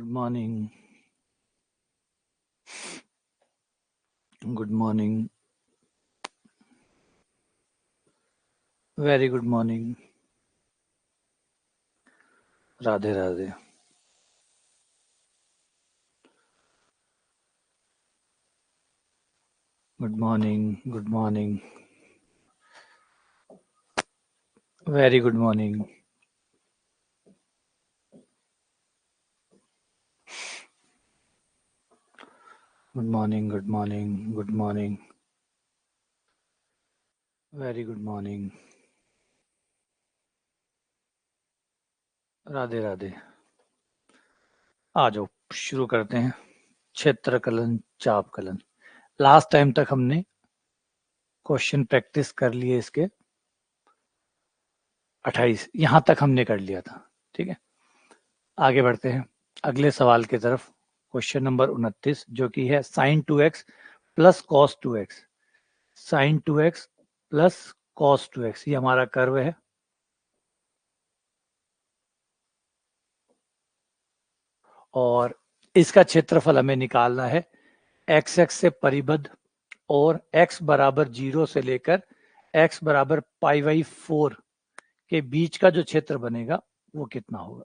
Good morning. Good morning. Very good morning. Radhe Radhe. Good morning. Good morning. Very good morning. Good morning. Good morning. Good morning. Very good morning. Radhe Radhe. आ जाओ शुरू करते हैं. क्षेत्रकलन चापकलन. Last time तक हमने question practice कर लिए इसके 28. यहां तक हमने कर लिया था. ठीक है, आगे बढ़ते हैं अगले सवाल की तरफ. क्वेश्चन नंबर 29 जो कि है sin 2x plus cos 2x. sin 2x plus cos 2x ये हमारा कर्व है. और इसका क्षेत्रफल हमें निकालना है एक्स एक्स से परिबद्ध और x बराबर 0 से लेकर x बराबर π/4 के बीच का जो क्षेत्र बनेगा वो कितना होगा.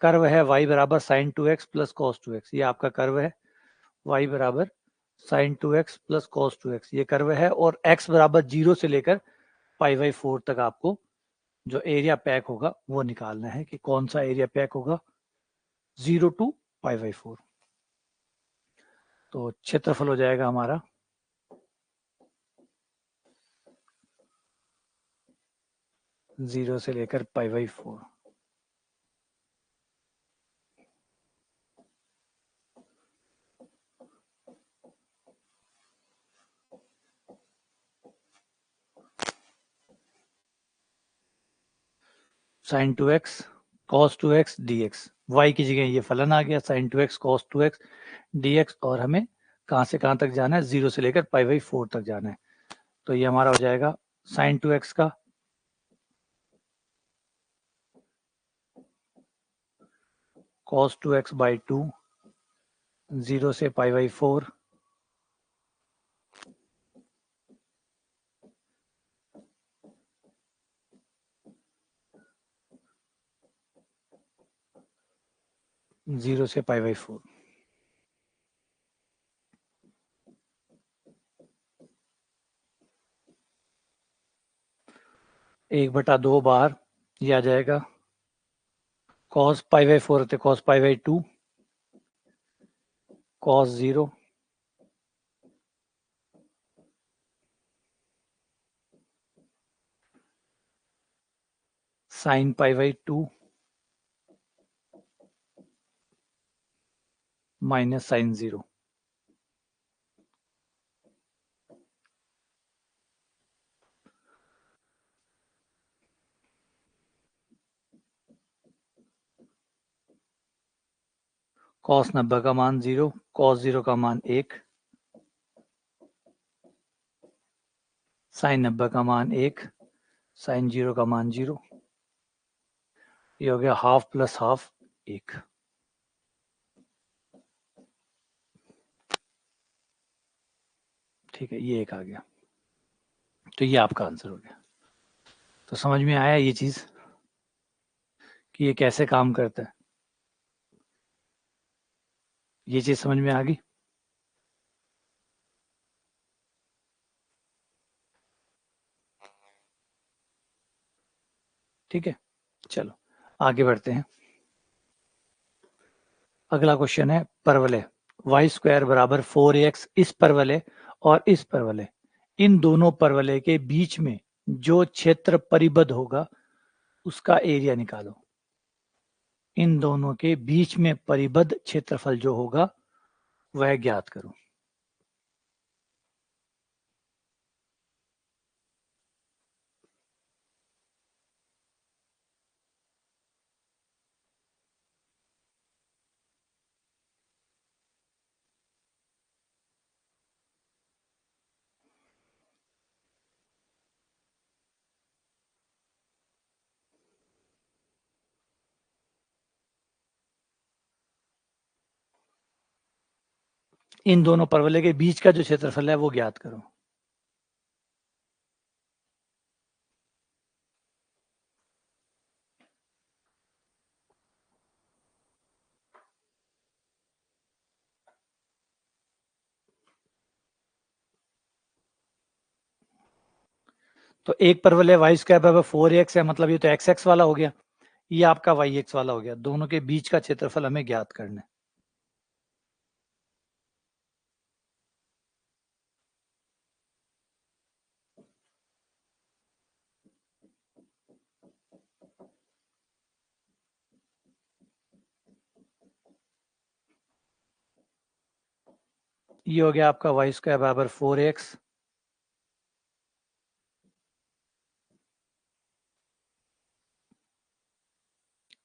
कर्व है y बराबर sin 2x plus cos 2x. ये आपका कर्व है y बराबर sin 2x plus cos 2x. ये कर्व है और x बराबर 0 से लेकर π/4 तक आपको जो एरिया पैक होगा वो निकालना है कि कौन सा एरिया पैक होगा 0 to π/4. तो क्षेत्रफल हो जाएगा हमारा 0 से लेकर π/4. sin 2x cos 2x dx. y की जगह ये फलन आ गया sin 2x cos 2x dx. और हमें कहां से कहां तक जाना है 0 से लेकर π/4 तक जाना है. तो ये हमारा हो जाएगा sin 2x का cos 2x/2 0 से π/4 0 से π/4. एक बटा दो बार ये आ जाएगा cos π/4 होते cos π/2 cos 0 sin π/2 minus sin 0. cos 90 का मान 0, cos 0 का मान 1, sin 90 का मान 1, sin 0 का मान 0. ये हो गया हाफ प्लस हाफ 1. ठीक है, ये एक आ गया. तो ये आपका आंसर हो गया. तो समझ में आया ये चीज कि ये कैसे काम करता है. ये चीज समझ में आ गई. ठीक है, चलो आगे बढ़ते हैं. अगला क्वेश्चन है परवलय y² बराबर 4ax. इस परवलय और इस परवलय, इन दोनों परवलय के बीच में जो क्षेत्र परिबद्ध होगा उसका एरिया निकालो. इन दोनों के बीच में परिबद्ध क्षेत्रफल जो होगा वह ज्ञात करो. इन दोनों परवलय के बीच का जो क्षेत्रफल है वो ज्ञात करो। तो एक परवलय वाई स्क्वायर बराबर 4x है, मतलब ये तो एक्स एक्स वाला हो गया, ये आपका वाई एक्स वाला हो गया। दोनों के बीच का क्षेत्रफल हमें ज्ञात करना है। ये हो गया आपका वाई स्क्वायर बराबर 4x,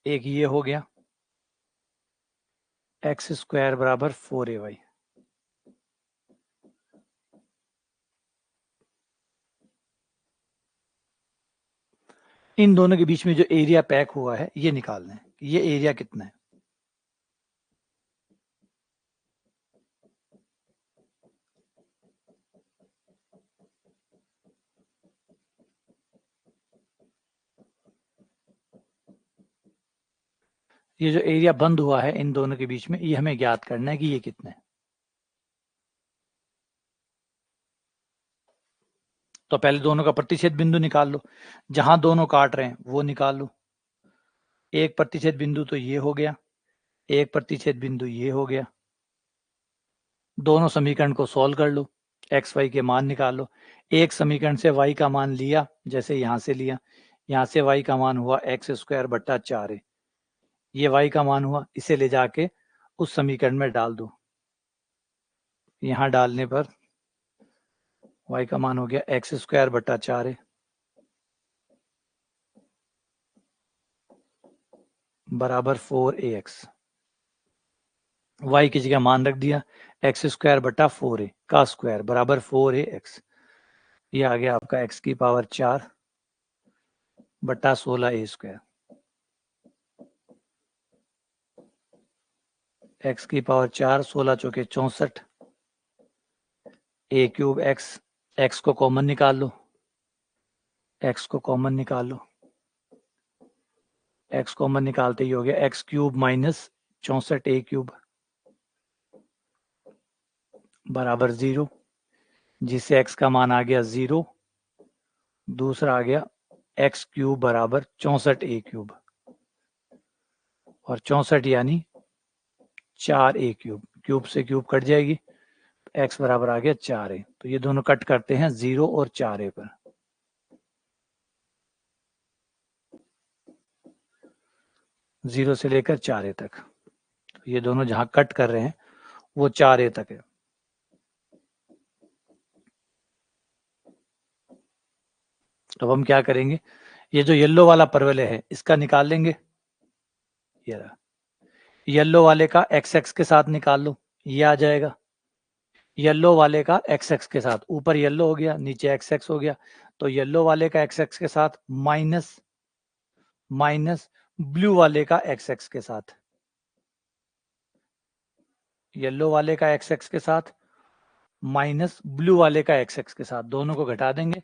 एक ये हो गया एक्स स्क्वायर बराबर 4ay। इन दोनों के बीच में जो एरिया पैक हुआ है ये निकालना है, ये एरिया कितना है। ये जो एरिया बंद हुआ है इन दोनों के बीच में, ये हमें ज्ञात करना है कि ये कितना है। तो पहले दोनों का प्रतिच्छेद बिंदु निकाल लो, जहां दोनों काट रहे हैं वो निकाल लो। एक प्रतिच्छेद बिंदु तो ये हो गया, एक प्रतिच्छेद बिंदु ये हो गया। दोनों समीकरण को सॉल्व कर लो, एक्स वाई के मान निकाल लो। एक समीकरण से y का मान लिया, जैसे यहां से लिया, यहां से y का मान हुआ एक्स स्क्वायर बट्टा 4 है, ये y का मान हुआ, इसे ले जाके उस समीकरण में डाल दो। यहां डालने पर y का मान हो गया एक्स स्क्वायर बट्टा 4 है बराबर 4ax। y की जगह मान रख दिया, एक्स स्क्वायर बटा 4a का स्क्वायर बराबर 4ax। ये आ गया आपका x की पावर 4 बटा 16a स्क्वायर, x की पावर 4, 16 चौके 64, a क्यूब x को कॉमन निकाल लो, x को कॉमन निकाल लो, x कॉमन निकालते ही हो गया x cube minus 64a cube बराबर 0, जिससे x का मान आ गया 0। दूसरा आ गया x क्यूब बराबर 64a क्यूब, और 64 यानी 4a क्यूब, क्यूब से क्यूब कट जाएगी, x बराबर आ गया 4a। तो ये दोनों कट करते हैं 0 और 4a पर, 0 से लेकर 4a तक। तो ये दोनों जहां कट कर रहे हैं वो 4a तक है। अब हम क्या करेंगे, ये जो येलो वाला परवलय है इसका निकाल लेंगे। ये रहा, येलो वाले का एक्स एक्स के साथ निकाल लो, ये आ जाएगा। येलो वाले का एक्स एक्स के साथ, ऊपर येलो हो गया नीचे एक्स एक्स हो गया, तो येलो वाले का एक्स एक्स के साथ माइनस माइनस ब्लू वाले का एक्स एक्स के साथ, येलो वाले का एक्स एक्स के साथ माइनस ब्लू वाले का एक्स एक्स के साथ, दोनों को घटा देंगे,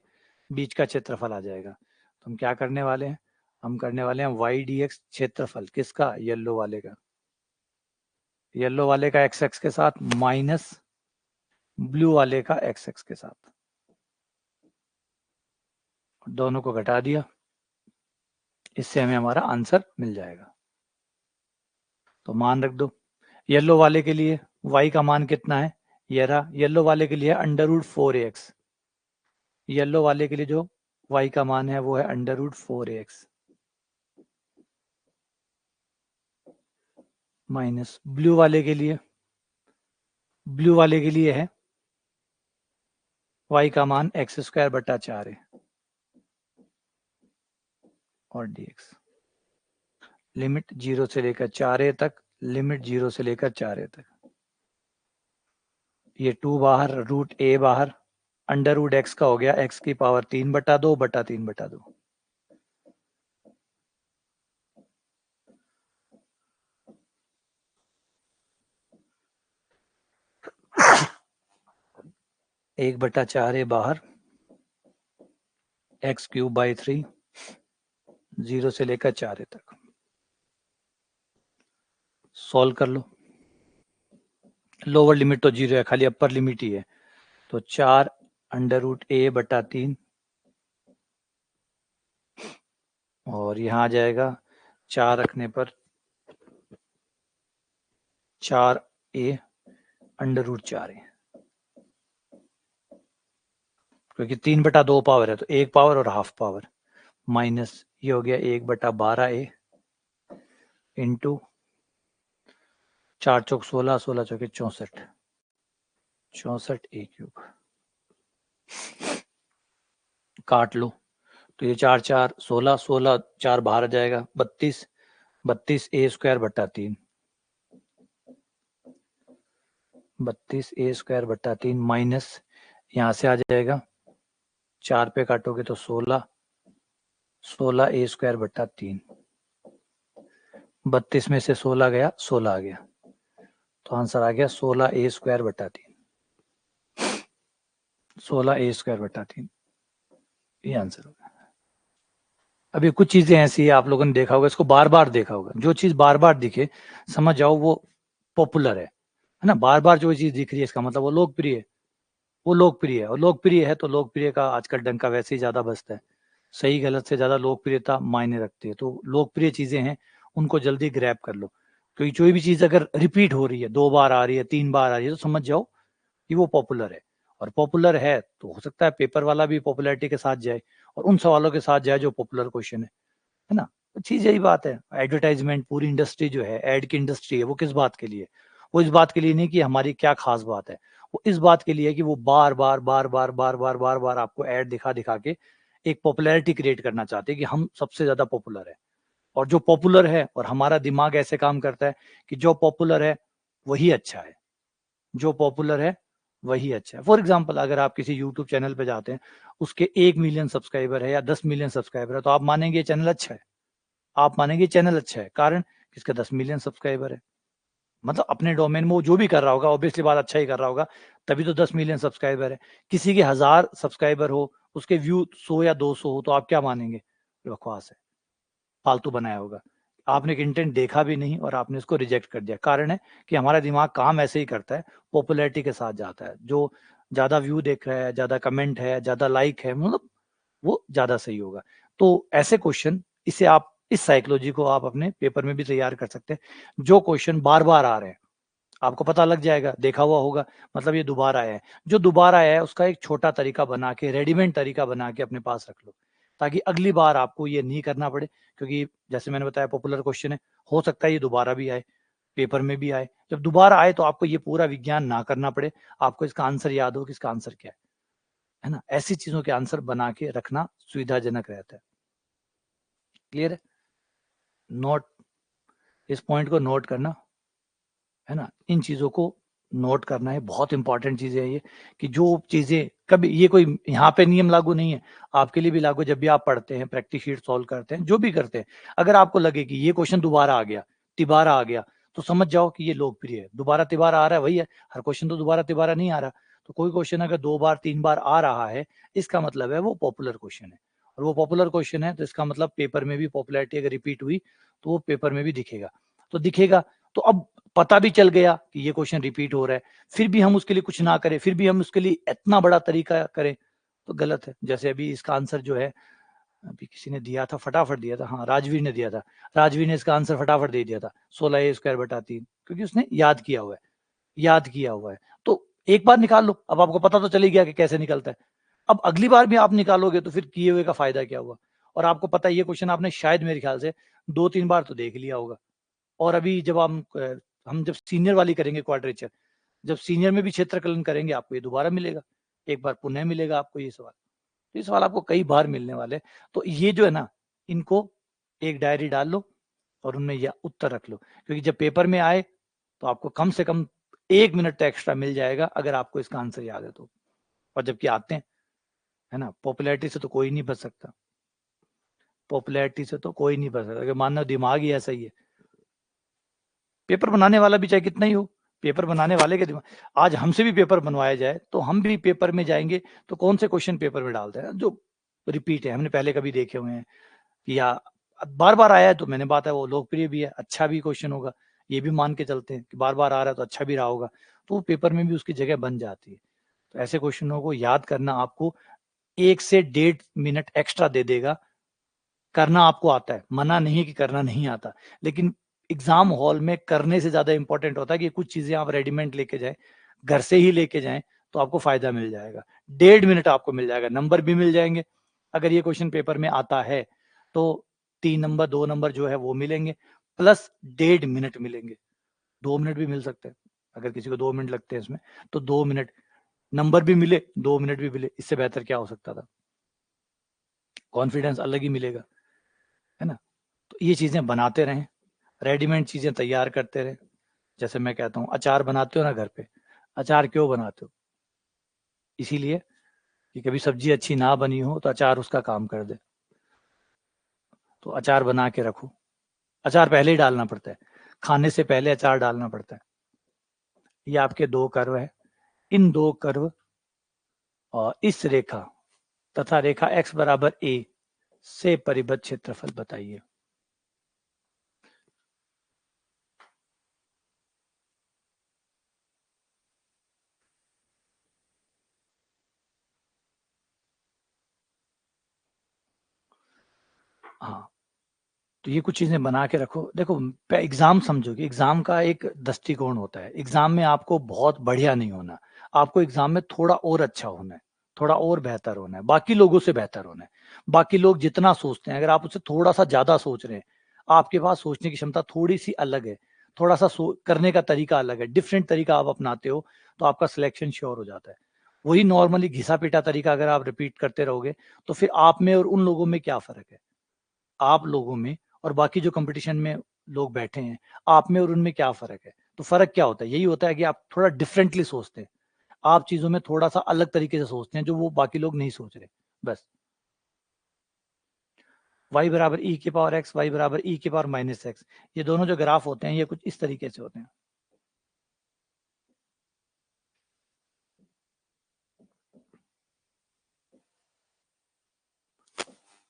बीच का क्षेत्रफल आ जाएगा। तो हम क्या करने वाले हैं, हम करने वाले हैं वाई डी एक्स क्षेत्रफल किसका, येलो वाले का, येलो वाले का एक्स एक्स के साथ माइनस ब्लू वाले का एक्स एक्स के साथ, दोनों को घटा दिया, इससे हमें हमारा आंसर मिल जाएगा। तो मान रख दो, येलो वाले के लिए y का मान कितना है, ये रहा, येलो वाले के लिए अंडर रूट 4ax, येलो वाले के लिए जो y का मान है वो है under root 4ax minus blue वाले के लिए, ब्लू वाले के लिए है y का मान एक्स स्क्वायर बटा 4 है और dx। लिमिट 0 से लेकर 4a तक, लिमिट 0 से लेकर 4a तक, ये 2 बाहर, रूट a बाहर, अंडर रूट एक्स का हो गया x की पावर 3 बटा 2 बटा 3 बटा 2। 1/4 बाहर, x³/3, 0 से लेकर 4 तक। सॉल्व कर लो। लोअर लिमिट तो 0 है, खाली अपर लिमिट ही है। तो 4√a/3 और यहाँ आ जाएगा 4 रखने पर 4a√4a, क्योंकि 3/2 पावर है तो 1 पावर और हाफ पावर, माइनस ये हो गया 1/12a इंटू 4 चौक 16, 16 चौके 64, 64a³। काट लो तो ये 4 4 16, 16 4 बाहर आ जाएगा 32, 32a²/3, 32a²/3 माइनस यहाँ से आ जाएगा 4 पे काटोगे तो 16, 16a²/3, 32 में से 16 गया, 16 आ गया, तो आंसर आ गया 16a²/3, 16a²/3, ये आंसर होगा। अभी कुछ चीजें ऐसी है आप लोगों ने देखा होगा, इसको बार बार देखा होगा, जो चीज बार बार दिखे समझ जाओ वो पॉपुलर है ना। बार बार जो चीज दिख रही है इसका मतलब वो लोकप्रिय है, वो लोकप्रिय है, और लोकप्रिय है तो लोकप्रिय का आजकल डंका वैसे ही ज्यादा बजता है। सही गलत से ज्यादा लोकप्रियता मायने रखती है, तो लोकप्रिय चीजें हैं उनको जल्दी ग्रैब कर लो, क्योंकि कोई भी चीज अगर रिपीट हो रही है, 2 बार आ रही है, 3 बार आ रही है, तो समझ जाओ कि वो पॉपुलर है। और पॉपुलर है तो हो सकता है पेपर वाला भी पॉपुलैरिटी के साथ जाए और उन सवालों के साथ जाए जो पॉपुलर क्वेश्चन है ना। तो चीज यही बात है, एडवर्टाइजमेंट पूरी इंडस्ट्री जो है, एड की इंडस्ट्री है, वो किस बात के लिए? वो इस बात के लिए नहीं कि हमारी क्या खास बात है, वो इस बात के लिए कि वो बार बार बार बार बार बार बार बार आपको एड दिखा दिखा के एक पॉपुलैरिटी क्रिएट करना चाहते हैं कि हम सबसे ज्यादा पॉपुलर है। और जो पॉपुलर है, और हमारा दिमाग ऐसे काम करता है कि जो पॉपुलर है वही अच्छा है, जो पॉपुलर है वही अच्छा है। फॉर एग्जाम्पल अगर आप किसी यूट्यूब चैनल पे जाते हैं, उसके 1 मिलियन सब्सक्राइबर है या 10 मिलियन सब्सक्राइबर है, तो आप मानेंगे ये चैनल अच्छा है, आप मानेंगे चैनल अच्छा है, कारण किसका 10 मिलियन सब्सक्राइबर है, मतलब अपने डोमेन में वो जो भी कर रहा होगा ऑब्वियसली बात अच्छा ही कर रहा होगा, तभी तो 10 मिलियन सब्सक्राइबर है। किसी के 1000 सब्सक्राइबर हो, उसके व्यू 100 या 200 हो, तो आप क्या मानेंगे? बकवास है, फालतू बनाया होगा। आपने कंटेंट देखा भी नहीं और आपने इसको रिजेक्ट कर दिया, कारण है कि हमारा दिमाग काम ऐसे ही करता है, पॉपुलैरिटी के साथ जाता है। जो ज्यादा व्यू देख रहा है, ज्यादा कमेंट है, ज्यादा लाइक है, मतलब वो ज्यादा सही होगा। तो ऐसे क्वेश्चन, इसे आप इस साइकोलॉजी को आप अपने पेपर में भी तैयार कर सकते हैं। जो क्वेश्चन बार बार आ रहे हैं आपको पता लग जाएगा, देखा हुआ होगा, मतलब ये दोबारा आया है। जो दोबारा आया है उसका एक छोटा तरीका बना के, रेडीमेड तरीका बना के अपने पास रख लो, ताकि अगली बार आपको ये नहीं करना पड़े। क्योंकि जैसे मैंने बताया पॉपुलर क्वेश्चन है, हो सकता है ये दोबारा भी आए, पेपर में भी आए। जब दोबारा आए तो आपको ये पूरा विज्ञान ना करना पड़े, आपको इसका आंसर याद हो कि इसका आंसर क्या है ना। ऐसी चीजों के आंसर बना के रखना सुविधाजनक रहता है। क्लियर है? नोट, इस पॉइंट को नोट करना है ना, इन चीजों को नोट करना है, बहुत इंपॉर्टेंट चीजें है ये, कि जो चीजें कभी, ये कोई यहाँ पे नियम लागू नहीं है, आपके लिए भी लागू। जब भी आप पढ़ते हैं, प्रैक्टिस शीट सॉल्व करते हैं, जो भी करते हैं, अगर आपको लगे कि ये क्वेश्चन दोबारा आ गया, तिबारा आ गया, तो समझ जाओ कि ये लोकप्रिय है। दोबारा तिबारा आ रहा है वही है, हर क्वेश्चन तो दोबारा तिबारा नहीं आ रहा। तो कोई क्वेश्चन अगर 2 बार 3 बार आ रहा है, इसका मतलब है वो पॉपुलर क्वेश्चन है, और वो पॉपुलर क्वेश्चन है तो इसका मतलब पेपर में भी पॉपुलैरिटी अगर रिपीट हुई तो वो पेपर में भी दिखेगा। तो दिखेगा, तो अब पता भी चल गया कि ये क्वेश्चन रिपीट हो रहा है, फिर भी हम उसके लिए कुछ ना करें, फिर भी हम उसके लिए इतना बड़ा तरीका करें, तो गलत है। जैसे अभी इसका आंसर जो है, अभी किसी ने दिया था, फटाफट दिया था, हाँ राजवीर ने दिया था, राजवीर ने इसका आंसर फटाफट दे दिया था, 16a²/3, क्योंकि उसने याद किया हुआ है, याद किया हुआ है। तो एक बार निकाल लो, अब आपको पता तो चल ही गया कि कैसे निकलता है। अब अगली बार भी आप निकालोगे तो फिर किए हुए का फायदा क्या हुआ? और आपको पता है ये क्वेश्चन आपने शायद मेरे ख्याल से 2-3 बार तो देख लिया होगा। और अभी जब हम जब सीनियर वाली करेंगे क्वाड्रेचर, जब सीनियर में भी क्षेत्रकलन करेंगे, आपको ये दोबारा मिलेगा, एक बार पुनः मिलेगा आपको ये सवाल। तो ये सवाल आपको कई बार मिलने वाले हैं। तो ये जो है ना, इनको एक डायरी डाल लो और उनमें यह उत्तर रख लो, क्योंकि जब पेपर में आए तो आपको कम से कम 1 मिनट तो एक्स्ट्रा मिल जाएगा अगर आपको इसका आंसर याद है तो। और जबकि आते हैं, है ना, पॉपुलैरिटी से तो कोई नहीं बच सकता, पॉपुलैरिटी से तो कोई नहीं बच सकता, अगर मानना दिमाग ही ऐसा ही है। पेपर बनाने वाला भी चाहे कितना ही हो, पेपर बनाने वाले के दिमाग, आज हमसे भी पेपर बनवाया जाए तो हम भी पेपर में जाएंगे तो कौन से क्वेश्चन पेपर में डालते हैं जो रिपीट है, हमने पहले कभी देखे हुए हैं, या बार बार आया है तो मैंने बात है वो लोकप्रिय भी है, अच्छा भी क्वेश्चन होगा, ये भी मान के चलते हैं कि बार बार आ रहा है तो अच्छा भी रहा होगा, तो वो पेपर में भी उसकी जगह बन जाती है। तो ऐसे क्वेश्चनों को याद करना आपको 1 से 1.5 मिनट एक्स्ट्रा दे देगा। करना आपको आता है, मना नहीं है कि करना नहीं आता, लेकिन एग्जाम हॉल में करने से ज्यादा इंपॉर्टेंट होता है कि कुछ चीजें आप रेडीमेड लेके जाएं, घर से ही लेके जाएं, तो आपको फायदा मिल जाएगा। 1.5 मिनट आपको मिल जाएगा, नंबर भी मिल जाएंगे। अगर ये क्वेश्चन पेपर में आता है तो 3 नंबर 2 नंबर जो है वो मिलेंगे, प्लस 1.5 मिनट मिलेंगे। 2 मिनट भी मिल सकते हैं, अगर किसी को 2 मिनट लगते हैं इसमें, तो 2 मिनट, नंबर भी मिले 2 मिनट भी मिले, इससे बेहतर क्या हो सकता था। कॉन्फिडेंस अलग ही मिलेगा, है ना। तो ये चीजें बनाते रहें, रेडीमेड चीजें तैयार करते रहें। जैसे मैं कहता हूँ अचार बनाते हो ना घर पे, अचार क्यों बनाते हो? इसीलिए कि कभी सब्जी अच्छी ना बनी हो तो अचार उसका काम कर दे। तो अचार बना के रखो, अचार पहले ही डालना पड़ता है, खाने से पहले अचार डालना पड़ता है। ये आपके 2 कर्व है, इन 2 कर्व और इस रेखा तथा रेखा x बराबर a से परिबद्ध क्षेत्रफल बताइए। हाँ, तो ये कुछ चीजें बना के रखो। देखो, एग्जाम समझो कि एग्जाम का एक दृष्टिकोण होता है, एग्जाम में आपको बहुत बढ़िया नहीं होना, आपको एग्जाम में थोड़ा और अच्छा होना है, थोड़ा और बेहतर होना है, बाकी लोगों से बेहतर होना है। बाकी लोग जितना सोचते हैं, अगर आप उससे थोड़ा सा ज्यादा सोच रहे हैं, आपके पास सोचने की क्षमता थोड़ी सी अलग है, थोड़ा सा करने का तरीका अलग है, डिफरेंट तरीका आप अपनाते हो, तो आपका सिलेक्शन श्योर हो जाता है। वही नॉर्मली घिसा पीटा तरीका अगर आप रिपीट करते रहोगे, तो फिर आप में और उन लोगों में क्या फर्क है? आप लोगों में और बाकी जो कंपटीशन में लोग बैठे हैं, आप में और उनमें क्या फर्क है? तो फर्क क्या होता है? यही होता है कि आप थोड़ा डिफरेंटली सोचते हैं, आप चीजों में थोड़ा सा अलग तरीके से सोचते हैं जो वो बाकी लोग नहीं सोच रहे। बस। y बराबर ई की पावर x, y बराबर ई की पावर माइनस एक्स, ये दोनों जो ग्राफ होते हैं ये कुछ इस तरीके से होते हैं।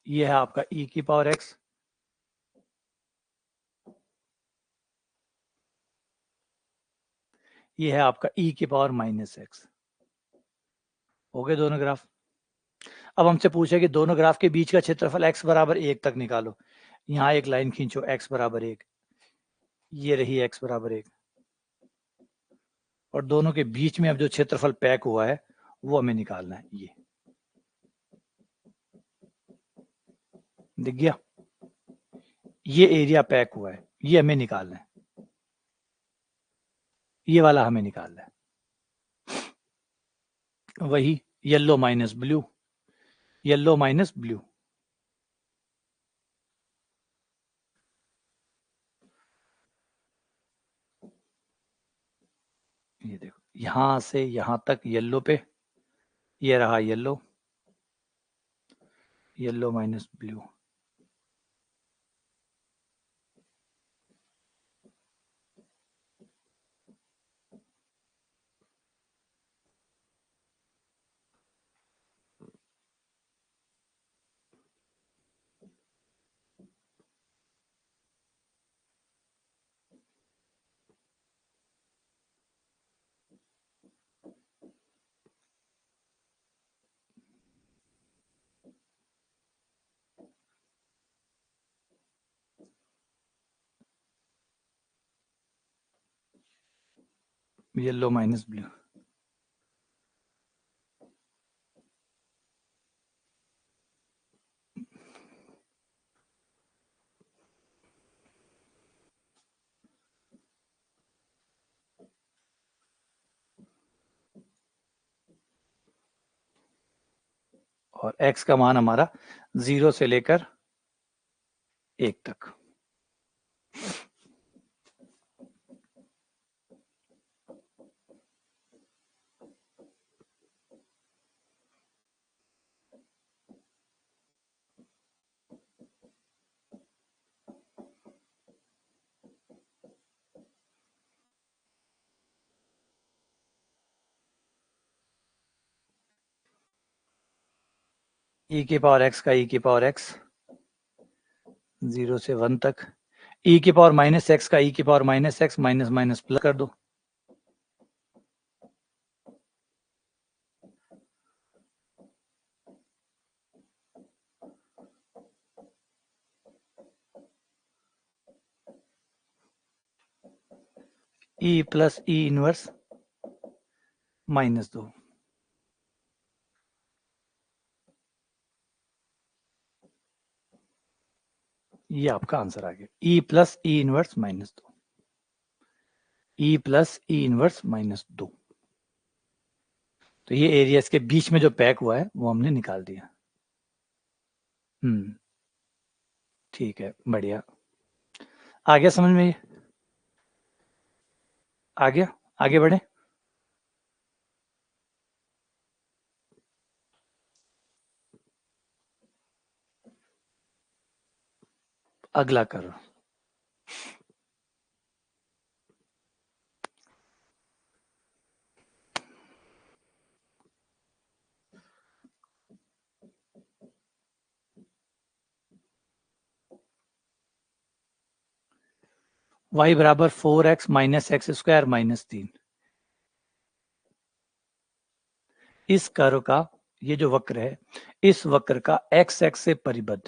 ये है आपका e की पावर x, ये है आपका e की पावर माइनस एक्स। हो गए दोनों ग्राफ। अब हमसे पूछे कि दोनों ग्राफ के बीच का क्षेत्रफल x बराबर 1 तक निकालो। यहाँ एक लाइन खींचो x बराबर 1, ये रही x बराबर 1, और दोनों के बीच में अब जो क्षेत्रफल पैक हुआ है वो हमें निकालना है। ये दिख गया, ये एरिया पैक हुआ है, ये हमें निकालना है, ये वाला हमें निकालना है। वही yellow minus blue, yellow minus blue. ये देखो, यहां से यहां तक येलो पे, ये रहा yellow, yellow minus blue. Yellow minus blue. और x का मान हमारा 0 से लेकर 1 तक। ई की पावर एक्स का ई की पावर एक्स 0 से 1 तक, ई की पावर माइनस एक्स का ई की power minus x minus minus plus कर दो, ई प्लस ई इनवर्स -2। ये आपका आंसर आ गया, ई प्लस ई इनवर्स -2, ई प्लस ई इनवर्स -2। तो ये एरियाज के बीच में जो पैक हुआ है वो हमने निकाल दिया। ठीक है, बढ़िया, आ गया समझ में ये? आ गया, आगे बढ़े। अगला करो। y बराबर 4x माइनस एक्स स्क्वायर -3। इस कर्व का, ये जो वक्र है, इस वक्र का x एक्स से परिबद्ध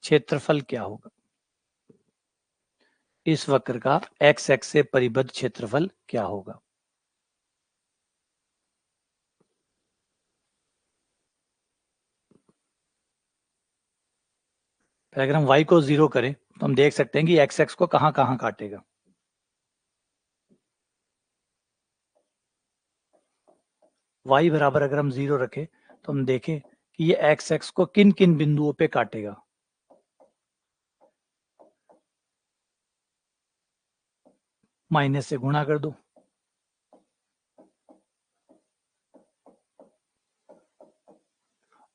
क्षेत्रफल क्या होगा? इस वक्र का x एक्स से परिबद्ध क्षेत्रफल क्या होगा? अगर हम y को 0 करें तो हम देख सकते हैं कि x एक्स को कहां कहां काटेगा। y बराबर अगर हम 0 रखें तो हम देखें कि ये x एक्स को किन किन बिंदुओं पे काटेगा। माइनस से गुणा कर दो,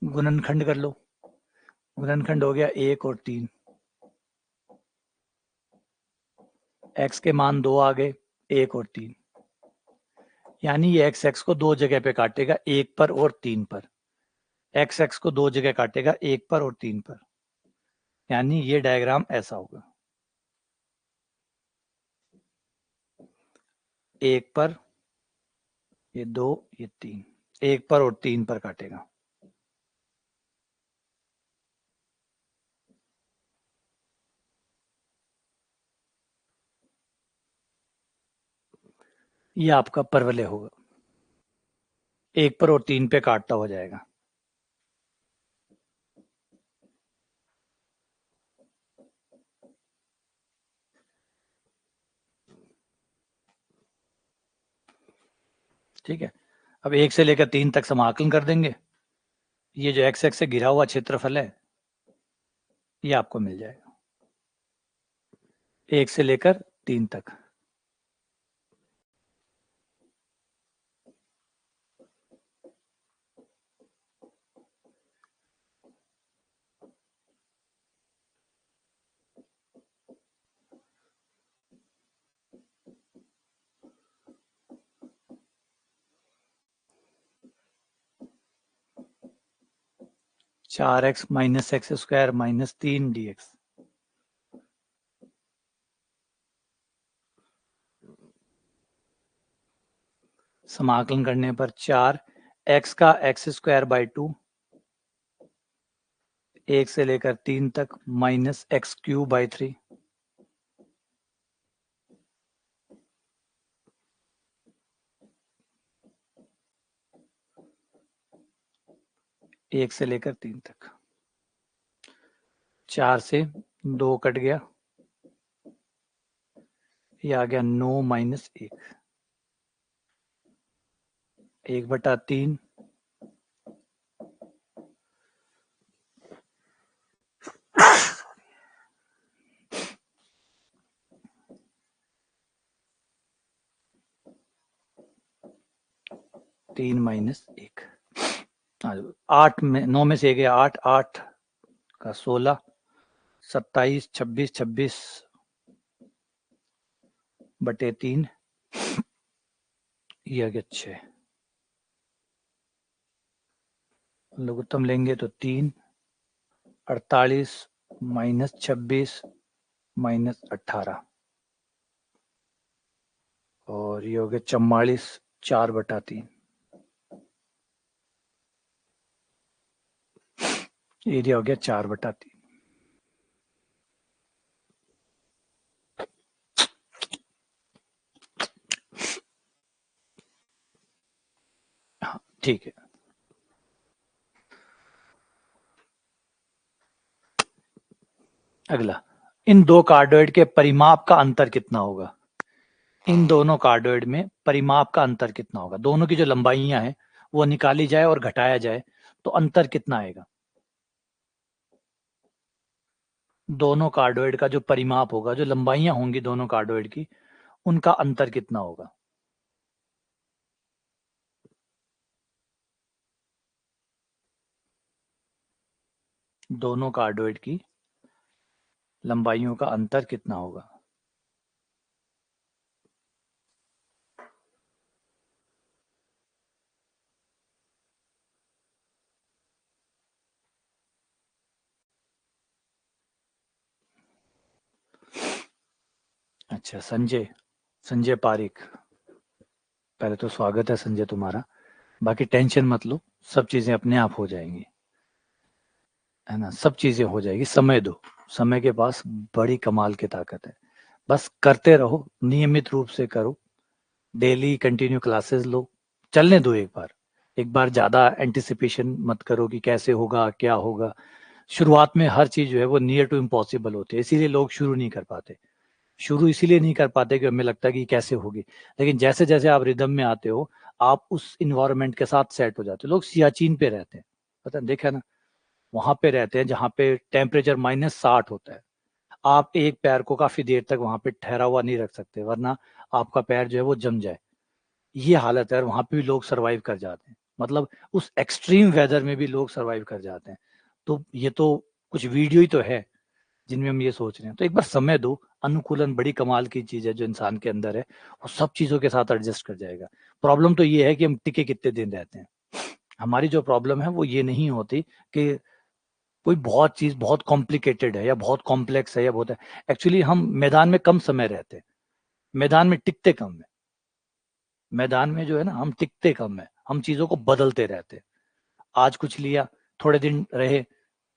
गुणनखंड कर लो, गुणनखंड हो गया 1 और 3, x के मान 2 आ गए, 1 और 3, यानी ये x एक्स को दो जगह पे काटेगा, 1 पर और 3 पर। x एक्स को दो जगह काटेगा, 1 पर और 3 पर, यानी ये डायग्राम ऐसा होगा, 1 पर, ये 2, ये 3, 1 पर और 3 पर काटेगा। ये आपका परवलय होगा, 1 पर और 3 पे काटता हो जाएगा। ठीक है, अब 1 से लेकर 3 तक समाकलन कर देंगे, ये जो x एक्स से घिरा हुआ क्षेत्रफल है ये आपको मिल जाएगा, 1 से लेकर 3 तक। चार x minus x square -3 dx, समाकलन करने पर 4 x का एक्स स्क्वायर बाई 2, 1 से लेकर 3 तक माइनस एक्स क्यूब बाई 3, 1 से लेकर 3 तक, 4 से 2 कट गया, ये आ गया 9 माइनस 1, 1/3, तीन माइनस 1, 8 में 9 में से गया 8, 8 का 16, 27, 26, 26 बटे 3, ये आ गया 6। लघुत्तम लेंगे तो 3, 48 माइनस 26 माइनस 18 और ये हो गया 44 4/3। एरिया हो गया 4/3। हाँ ठीक है। अगला, इन दो कार्डोइड के परिमाप का अंतर कितना होगा? इन दोनों कार्डोइड में परिमाप का अंतर कितना होगा? दोनों की जो लंबाइयां हैं वो निकाली जाए और घटाया जाए तो अंतर कितना आएगा? दोनों कार्डोइड का जो परिमाप होगा, जो लंबाइयां होंगी दोनों कार्डोइड की, उनका अंतर कितना होगा? दोनों कार्डोइड की लंबाइयों का अंतर कितना होगा? अच्छा, संजय पारिक, पहले तो स्वागत है संजय तुम्हारा। बाकी टेंशन मत लो, सब चीजें अपने आप हो जाएंगी, है ना? सब चीजें हो जाएगी, समय दो। समय के पास बड़ी कमाल की ताकत है। बस करते रहो, नियमित रूप से करो, डेली कंटिन्यू क्लासेस लो, चलने दो। एक बार ज्यादा एंटिसिपेशन मत करो कि कैसे होगा क्या होगा। शुरुआत में हर चीज जो है वो नियर टू इम्पॉसिबल होती है, इसीलिए लोग शुरू नहीं कर पाते। शुरू इसीलिए नहीं कर पाते कि हमें लगता है कि कैसे होगी। लेकिन जैसे जैसे आप रिदम में आते हो, आप उस इन्वायरमेंट के साथ सेट हो जाते हो। लोग सियाचिन पे रहते हैं, पता है, देखा ना? वहां पे रहते हैं जहाँ पे टेम्परेचर -60 होता है। आप एक पैर को काफी देर तक वहां पे ठहरा हुआ नहीं रख सकते, वरना आपका पैर जो है वो जम जाए। ये हालत है, और वहां पे भी लोग सरवाइव कर जाते हैं। मतलब उस एक्सट्रीम वेदर में भी लोग सरवाइव कर जाते हैं। तो ये तो कुछ वीडियो ही तो है जिनमें हम ये सोच रहे हैं। तो एक बार समय दो, अनुकूलन बड़ी कमाल की चीज है जो इंसान के अंदर है, वो सब चीजों के साथ एडजस्ट कर जाएगा। प्रॉब्लम तो ये है कि हम टिके कितने दिन रहते हैं। हमारी जो प्रॉब्लम है वो ये नहीं होती कि कोई बहुत चीज बहुत कॉम्प्लिकेटेड है या बहुत कॉम्प्लेक्स है या बहुत है। एक्चुअली हम मैदान में कम समय रहते हैं, मैदान में टिकते कम है। मैदान में जो है ना, हम टिकते कम है, हम चीजों को बदलते रहते हैं। आज कुछ लिया, थोड़े दिन रहे,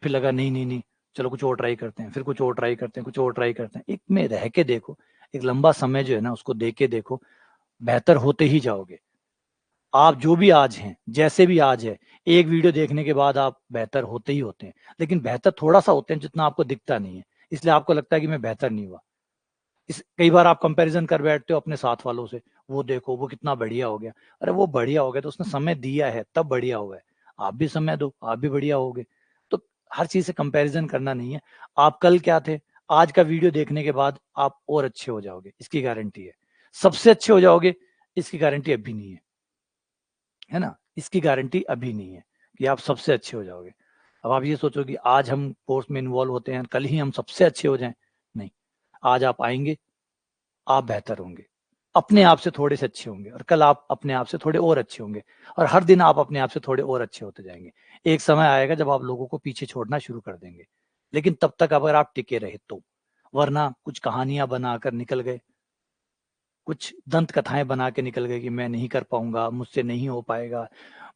फिर लगा नहीं नहीं नहीं, चलो कुछ और ट्राई करते हैं, फिर कुछ और ट्राई करते हैं, कुछ और ट्राई करते हैं। एक में रह के देखो, एक लंबा समय जो है ना उसको दे के देखो, बेहतर होते ही जाओगे। आप जो भी आज हैं, जैसे भी आज है, एक वीडियो देखने के बाद आप बेहतर होते ही होते हैं। लेकिन बेहतर थोड़ा सा होते हैं जितना आपको दिखता नहीं है, इसलिए आपको लगता है कि मैं बेहतर नहीं हुआ। कई बार आप कंपैरिजन कर बैठते हो अपने साथ वालों से, वो देखो वो कितना बढ़िया हो गया। अरे वो बढ़िया हो गया तो उसने समय दिया है, तब बढ़िया हुआ है। आप भी समय दो, आप भी बढ़िया होगे। तो हर चीज से कंपैरिजन करना नहीं है। आप कल क्या थे, आज का वीडियो देखने के बाद आप और अच्छे हो जाओगे, इसकी गारंटी है। सबसे अच्छे हो जाओगे, इसकी गारंटी अभी नहीं है, है ना? इसकी गारंटी अभी नहीं है कि आप सबसे अच्छे हो जाओगे। अब आप ये सोचो कि आज हम कोर्स में इन्वॉल्व होते हैं, कल ही हम सबसे अच्छे हो जाएं। नहीं, आज आप आएंगे, आप बेहतर होंगे, अपने आप से थोड़े से अच्छे होंगे, और कल आप अपने आप से थोड़े और अच्छे होंगे, और हर दिन आप अपने आप से थोड़े और अच्छे होते जाएंगे। एक समय आएगा जब आप लोगों को पीछे छोड़ना शुरू कर देंगे, लेकिन तब तक अगर आप टिके रहे तो। वरना कुछ कहानियां बनाकर निकल गए, कुछ दंत कथाएं बना के निकल गए कि मैं नहीं कर पाऊंगा, मुझसे नहीं हो पाएगा।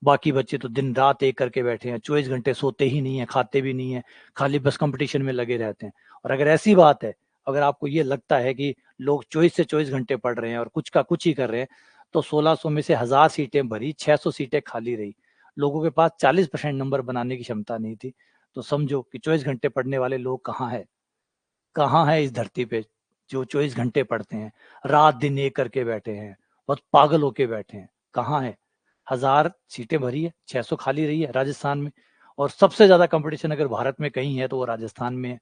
बाकी बच्चे तो दिन रात एक करके बैठे हैं, 24 घंटे सोते ही नहीं है, खाते भी नहीं है, खाली बस कंपटीशन में लगे रहते हैं। और अगर ऐसी बात है, अगर आपको ये लगता है कि लोग 24 से 24 घंटे पढ़ रहे हैं और कुछ का कुछ ही कर रहे हैं, तो 1600 में से 1000 सीटें भरी, 600 सीटें खाली रही। लोगों के पास 40% नंबर बनाने की क्षमता नहीं थी। तो समझो कि 24 घंटे पढ़ने वाले लोग कहाँ है, कहाँ है इस धरती पे जो 24 घंटे पढ़ते हैं, रात दिन एक करके बैठे हैं, बहुत पागल होके बैठे हैं। कहाँ है? 1000 सीटें भरी है, 600 खाली रही है राजस्थान में। और सबसे ज्यादा कंपटीशन अगर भारत में कहीं है तो वो राजस्थान में है।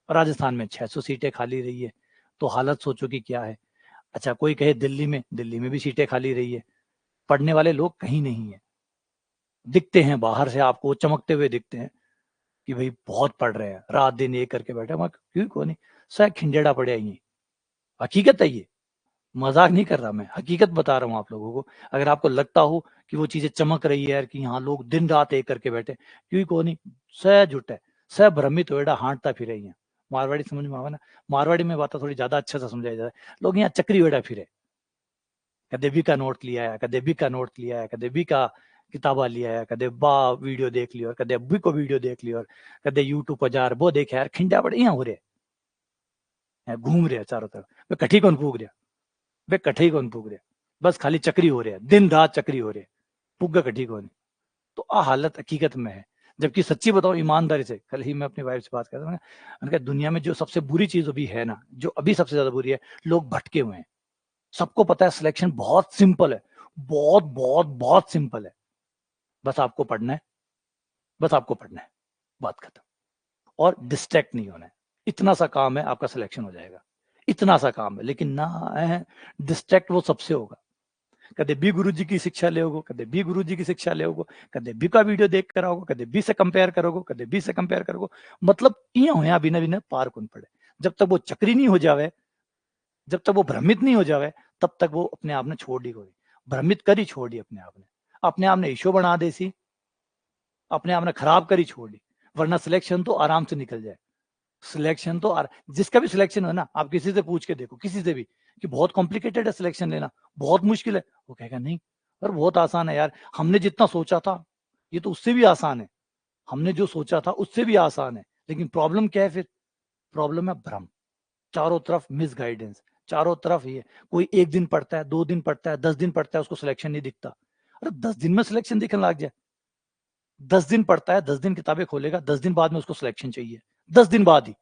और राजस्थान में 600 सीटें खाली रही है। तो हालत सोचो कि क्या है। अच्छा, कोई कहे दिल्ली में भी सीटें खाली रही है। पढ़ने वाले लोग कहीं नहीं है, दिखते हैं बाहर से आपको चमकते हुए दिखते हैं कि भाई बहुत पढ़ रहे हैं, रात दिन एक करके बैठे। वहां क्यों, को नहीं, शायद खिंडेड़ा पड़े, ये हकीकत है ये। मजाक नहीं कर रहा, मैं हकीकत बता रहा हूँ आप लोगों को। अगर आपको लगता हो कि वो चीजें चमक रही है यार, कि यहाँ लोग दिन रात एक करके बैठे, क्यों को नहीं, सह जुट है, सह भ्रमित हो, हांटता फिर रही है। मारवाड़ी समझ में आवा ना, मारवाड़ी में बात थोड़ी ज्यादा अच्छा से समझाई जाए। लोग यहाँ चक्री वेड़ा फिरे, कदे भी का नोट लिया है, कदे भी का नोट लिया है, कदे भी का किताबा लिया है, कदे बा वीडियो देख लिया, और कदे अब्बी को वीडियो देख लिया, और कदे यूट्यूब पर जा रहे वो देखे यार, खिंडा बड़े यहाँ हो रहे, घूम रहे चारों तरफ। वे कठी कौन फूक रहा, वे कठी कौन फूक रहा, बस खाली चक्री हो रहे हैं, दिन रात चक्री हो रहे हैं, पुग्गा कठी कौन। तो आ हालत हकीकत में है। जबकि सच्ची बताओ ईमानदारी से, कल ही मैं अपनी वाइफ से बात कर रहा था, दुनिया में जो सबसे बुरी चीज अभी है ना, जो अभी सबसे ज्यादा बुरी है, लोग भटके हुए हैं। सबको पता है सिलेक्शन बहुत सिंपल है, बहुत बहुत बहुत सिंपल है, बस आपको पढ़ना है, बस आपको पढ़ना है, बात खत्म। और डिस्ट्रैक्ट नहीं होना है, इतना सा काम है, आपका सिलेक्शन हो जाएगा, इतना सा काम है। लेकिन ना है, डिस्ट्रैक्ट वो सबसे होगा। कदे भी गुरु जी की शिक्षा ले होगो, कदे भी गुरु जी की शिक्षा ले होगो, कदे भी का वीडियो देख कर आओगे, कदे भी से कंपेयर करोगे, कदे भी से कंपेयर करोगे, मतलब इं होया बिना बिना पार कौन पड़े। जब तक वो चक्री नहीं हो जावे, जब तक वो भ्रमित नहीं हो जावे, तब तक वो अपने आप ने छोड़ दी होगी। भ्रमित करी छोड़ दी अपने आप ने इशू बना दे सी, अपने आप ने खराब करी छोड़ दी। वरना सिलेक्शन तो आराम से निकल जाए, सिलेक्शन तो जिसका भी सिलेक्शन है ना, आप किसी से पूछ के देखो, किसी से भी, कि बहुत कॉम्प्लिकेटेड है सिलेक्शन लेना, बहुत मुश्किल है, वो कहेगा नहीं, पर बहुत आसान है यार, हमने जितना सोचा था ये तो उससे भी आसान है, हमने जो सोचा था उससे भी आसान है। लेकिन प्रॉब्लम क्या है फिर, प्रॉब्लम है भ्रम, चारों तरफ मिस गाइडेंस, चारों तरफ ये, कोई एक दिन पढ़ता है, 2 दिन पढ़ता है, 10 दिन पढ़ता है, उसको सिलेक्शन नहीं दिखता। अरे 10 दिन में सिलेक्शन दिखने लग जाए, 10 दिन पढ़ता है, 10 दिन किताबें खोलेगा, 10 दिन बाद में उसको सिलेक्शन चाहिए, 10 दिन बाद ही,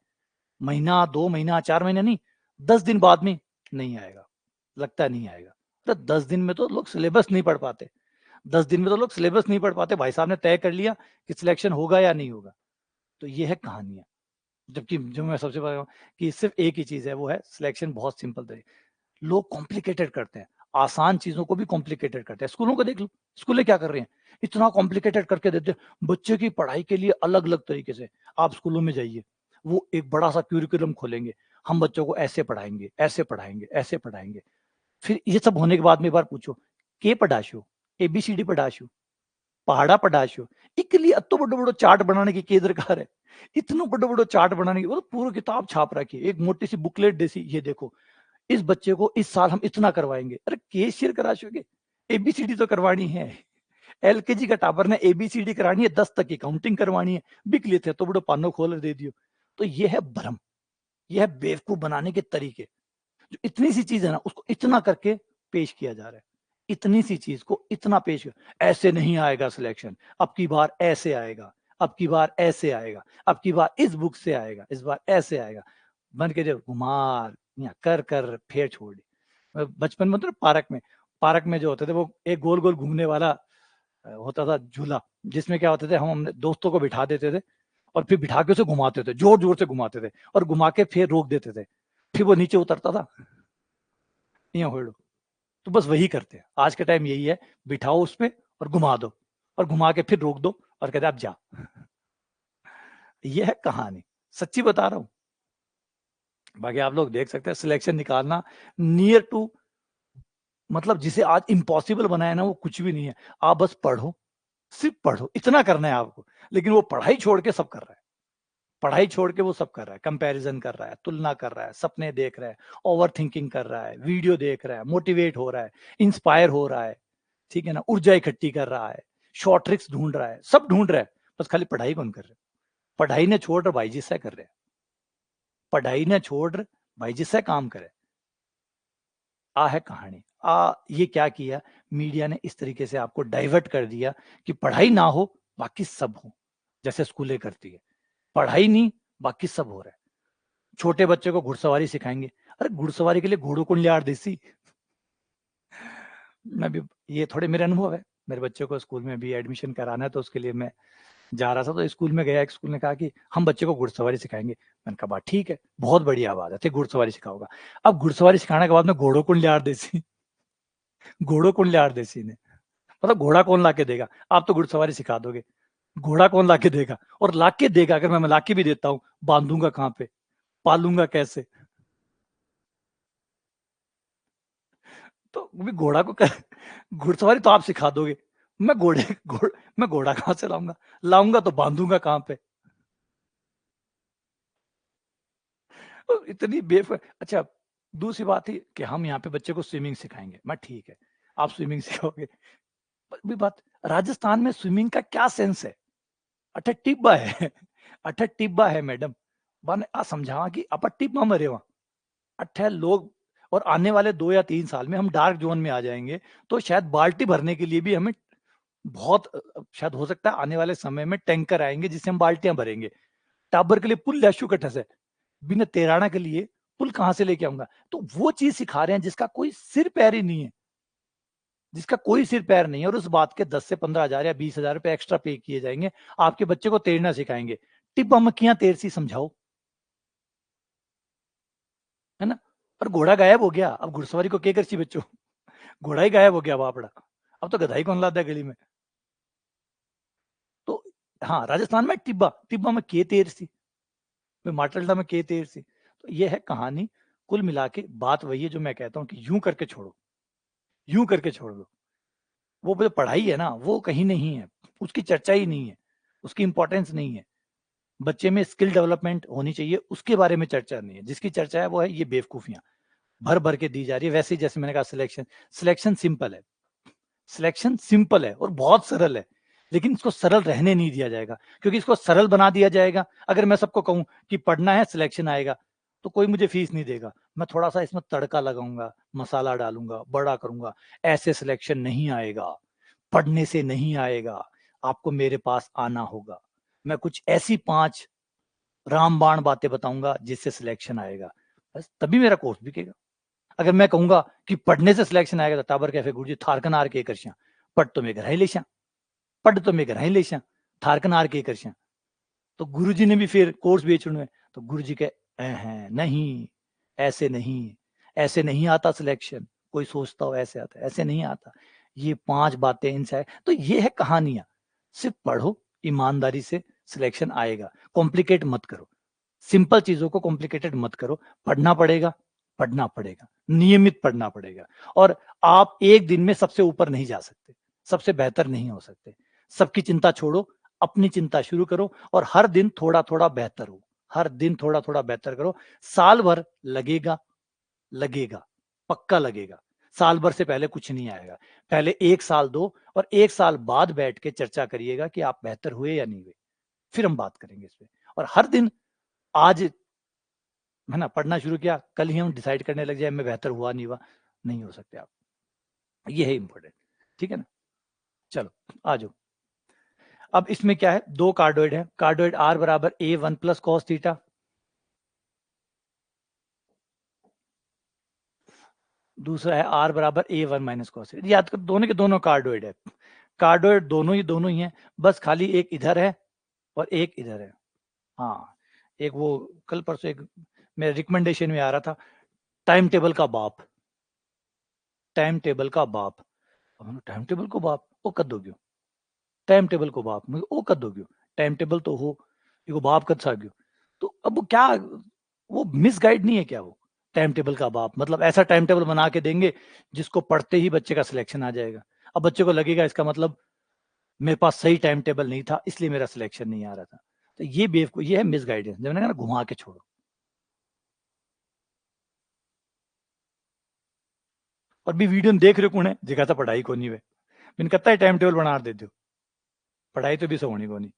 महीना 2 महीना 4 महीने नहीं, 10 दिन बाद में नहीं आएगा, लगता नहीं आएगा। तो 10 दिन में तो लोग सिलेबस नहीं पढ़ पाते, 10 दिन में तो लोग सिलेबस नहीं पढ़ पाते, भाई साहब ने तय कर लिया कि सिलेक्शन होगा या नहीं होगा। तो ये है कहानियां। जबकि जो मैं सबसे बता कि सिर्फ एक ही चीज है, वो है सिलेक्शन बहुत सिंपल तरीके। लोग कॉम्प्लिकेटेड करते हैं, आसान चीजों को भी कॉम्प्लिकेटेड करते हैं। स्कूलों को देख लो, स्कूलें क्या कर रहे हैं, इतना कॉम्प्लिकेटेड करके देते हैं बच्चे की पढ़ाई के लिए। अलग अलग तरीके से आप स्कूलों में जाइए, वो एक बड़ा सा क्यूरिकुलम खोलेंगे, हम बच्चों को ऐसे पढ़ाएंगे, ऐसे पढ़ाएंगे, ऐसे पढ़ाएंगे। फिर ये सब होने के बाद में एक बार पूछो, के पढ़ाशो, एबीसीडी पढ़ाशो, पहाड़ा पढ़ाशो, इसके लिए अतो बड़ो बड़ो चार्ट बनाने की के दरकार है, इतनो बड़ो बड़ो चार्ट बनाने की, वो तो पूरी किताब छाप रखी है, एक मोटी सी बुकलेट देसी, ये देखो इस बच्चे को इस साल हम इतना करवाएंगे। अरे केशियर करा चुके, एबीसीडी तो करवानी है, एलकेजी का टाबर ने एबीसीडी करानी है, 10 तक की काउंटिंग करवानी है, बिक लिए थे तो बड़ो पानो खोल दे दियो। तो ये है भ्रम, ये है बेवकूफ बनाने के तरीके। जो इतनी सी चीज है ना, उसको इतना करके पेश किया जा रहा है, इतनी सी चीज को इतना पेश, ऐसे नहीं आएगा सिलेक्शन, अब की बार ऐसे आएगा, अब की बार ऐसे आएगा, अब की बार इस बुक से आएगा, इस बार ऐसे आएगा, बन के जो घुमार या कर कर फेर छोड़ दी। बचपन में तो पार्क में जो होते थे, वो एक गोल गोल घूमने वाला होता था झूला, जिसमें क्या होते थे, हम अपने दोस्तों को बिठा देते थे और फिर बिठा के उसे घुमाते थे, जोर जोर से घुमाते थे, और घुमा के फिर रोक देते थे, फिर वो नीचे उतरता था, यहाँ हो लो। तो बस वही करते हैं आज के टाइम, यही है, बिठाओ उस पे और घुमा दो, और घुमा के फिर रोक दो और कहते आप जा। ये है कहानी, सच्ची बता रहा हूँ। बाकी आप लोग देख सकते हैं, सिलेक्शन निकालना नियर टू, मतलब जिसे आज इम्पॉसिबल बनाया ना, वो कुछ भी नहीं है। आप बस पढ़ो, सिर्फ पढ़ो, इतना करना है आपको। लेकिन वो पढ़ाई छोड़ के सब कर रहा है, पढ़ाई छोड़ के वो सब कर रहा है, कंपैरिजन कर रहा है, तुलना कर रहा है, सपने देख रहा है, ओवर थिंकिंग कर रहा है, वीडियो देख रहा है, मोटिवेट हो रहा है, इंस्पायर हो रहा है, ठीक है ना, ऊर्जा इकट्ठी कर रहा है, शॉर्ट ट्रिक्स ढूंढ रहा है, सब ढूंढ रहा है, बस खाली पढ़ाई कौन कर रहे हैं। पढ़ाई ने छोड़ भाई जी से कर रहे हैं, पढ़ाई ने छोड़ भाई जी से काम करे। आ है कहानी। ये क्या किया मीडिया ने, इस तरीके से आपको डाइवर्ट कर दिया कि पढ़ाई ना हो बाकी सब हो, जैसे स्कूलें करती है, पढ़ाई नहीं बाकी सब हो रहा है। छोटे बच्चे को घुड़सवारी सिखाएंगे, अरे घुड़सवारी के लिए घोड़ों को लियार देसी। मैं भी, ये थोड़े मेरे अनुभव है, मेरे बच्चे को स्कूल में भी एडमिशन कराना है, तो उसके लिए मैं जा रहा था, तो स्कूल में गया, एक स्कूल ने कहा कि हम बच्चे को घुड़सवारी सिखाएंगे। मैंने कहा बात ठीक है, बहुत बढ़िया बात है, घुड़सवारी सिखाओगा। अब घुड़सवारी सिखाने के बाद में घोड़ों को लियार देसी, घोड़ों को लियार देसी ने, मतलब घोड़ा कौन ला के देगा, आप तो घुड़सवारी सिखा दोगे, घोड़ा कौन ला के देगा, और ला के देगा अगर मैं ला के भी देता हूँ, बांधूंगा कहाँ पे, पालूंगा कैसे। तो भी घोड़ा को घुड़सवारी तो आप सिखा दोगे, मैं मैं घोड़ा कहाँ से लाऊंगा? लाऊंगा तो बांधूंगा कहाँ पे? तो इतनी अच्छा, दूसरी बात है कि हम यहाँ पे बच्चे को स्विमिंग सिखाएंगे, मैं ठीक है, आप स्विमिंग सिखाओगे। भी बात, राजस्थान में स्विमिंग का क्या सेंस है? अठ टिब्बा है अठ टिब्बा है मैडम, मैंने आ समझावा कि अपन टिब्बा मरे वहां अट्ठे लोग। और आने वाले 2 या 3 साल में हम डार्क जोन में आ जाएंगे, तो शायद बाल्टी भरने के लिए भी हमें बहुत शायद हो सकता है आने वाले समय में टैंकर आएंगे जिससे हम बाल्टियां भरेंगे। टाबर के लिए पुल लैशु कटस है, बिना तेराना के लिए पुल कहां से लेके आऊंगा? तो वो चीज सिखा रहे हैं जिसका कोई सिर पैर ही नहीं है, जिसका कोई सिर पैर नहीं है, और उस बात के 10 से 15 हजार या 20 हजार रुपए एक्स्ट्रा पे किए जाएंगे, आपके बच्चे को तैरना सिखाएंगे। टिब्बा मक्खियां तैर सी समझाओ, है ना? और घोड़ा गायब हो गया, अब घुड़सवारी को क्या कर सी बच्चों? घोड़ा ही गायब हो गया वापड़ा, अब तो गधा ही कौन लाता है गली में? तो हाँ, राजस्थान में टिब्बा टिब्बा में के तैर सी, माटलडा में के तैर सी। तो ये है कहानी। कुल मिला के बात वही है जो मैं कहता हूँ कि यूं करके छोड़ो, यूं करके छोड़ दो। वो जो पढ़ाई है ना, वो कहीं नहीं है, उसकी चर्चा ही नहीं है, उसकी इंपॉर्टेंस नहीं है। बच्चे में स्किल डेवलपमेंट होनी चाहिए, उसके बारे में चर्चा नहीं है। जिसकी चर्चा है वो है ये बेवकूफियां भर भर के दी जा रही है। वैसे ही जैसे मैंने कहा, सिलेक्शन सिलेक्शन सिंपल है, सिलेक्शन सिंपल है और बहुत सरल है, लेकिन इसको सरल रहने नहीं दिया जाएगा, क्योंकि इसको सरल बना दिया जाएगा। अगर मैं सबको कहूं कि पढ़ना है सिलेक्शन आएगा, तो कोई मुझे फीस नहीं देगा। मैं थोड़ा सा इसमें तड़का लगाऊंगा, मसाला डालूंगा, बड़ा करूंगा, ऐसे सिलेक्शन नहीं आएगा, पढ़ने से नहीं आएगा, आपको मेरे पास आना होगा। मैं कुछ ऐसी 5 रामबाण बातें बताऊंगा जिससे सिलेक्शन आएगा, बस तभी मेरा कोर्स बिकेगा। अगर मैं कहूंगा कि पढ़ने से सिलेक्शन आएगा, तो टाबर कैफे गुरुजी थारकन आर के करशा पढ़ तो मैं घर ही लेशा, पढ़ तो मैं घर ही लेशा, थारकन आर के करशा। तो गुरुजी ने भी फिर कोर्स बेचने में, तो गुरुजी के हैं नहीं, ऐसे नहीं, ऐसे नहीं आता सिलेक्शन। कोई सोचता हो ऐसे आता है, ऐसे नहीं आता। ये 5 बातें इनसे है। तो ये है कहानियां, सिर्फ पढ़ो, ईमानदारी से सिलेक्शन आएगा। कॉम्प्लिकेट मत करो, सिंपल चीजों को कॉम्प्लिकेटेड मत करो। पढ़ना पड़ेगा, पढ़ना पड़ेगा, नियमित पढ़ना पड़ेगा। और आप एक दिन में सबसे ऊपर नहीं जा सकते, सबसे बेहतर नहीं हो सकते। सबकी चिंता छोड़ो, अपनी चिंता शुरू करो, और हर दिन थोड़ा थोड़ा बेहतर हो, हर दिन थोड़ा थोड़ा बेहतर करो। साल भर लगेगा, लगेगा, पक्का लगेगा। साल भर से पहले कुछ नहीं आएगा। पहले 1 साल दो, और 1 साल बाद बैठ के चर्चा करिएगा कि आप बेहतर हुए या नहीं हुए, फिर हम बात करेंगे इस पे। और हर दिन, आज है ना, पढ़ना शुरू किया, कल ही हम डिसाइड करने लग जाए मैं बेहतर हुआ नहीं हुआ, नहीं हो सकते आप। ये है इंपॉर्टेंट, ठीक है ना? चलो आ जाओ। अब इसमें क्या है, 2 कार्डोइड है। कार्डोइड आर बराबर A1 प्लस कॉस थीटा, दूसरा है आर बराबर A1 माइनस कॉस थीटा। याद कर, दोनों के दोनों कार्डोइड है। कार्डोइड दोनों ही है, बस खाली एक इधर है और एक इधर है। हाँ, एक वो कल परसों एक मेरे रिकमेंडेशन में आ रहा था, टाइम टेबल का बाप, टाइम टेबल का बाप। टाइम टेबल को बाप वो कर दो, टाइम टेबल को बाप मैं वो कर दोगे, टाइम टेबल तो हो, ये बाप कर साग्यो। तो अब वो क्या, वो मिसगाइड नहीं है क्या? वो टाइम टेबल का बाप मतलब ऐसा टाइम टेबल बना के देंगे जिसको पढ़ते ही बच्चे का सिलेक्शन आ जाएगा। अब बच्चे को लगेगा इसका मतलब मेरे पास सही टाइम टेबल नहीं था, इसलिए मेरा सिलेक्शन नहीं आ रहा था। तो ये बेवकूफ, ये है मिसगाइडेंस, जब मैंने कहा ना घुमा के छोड़ो। और भी वीडियो देख रहे कौन है जगह था पढ़ाई को नहीं वे, मैंने कहता है टाइम टेबल बना देते हो, पढ़ाई तो भी सो होनी को नहीं।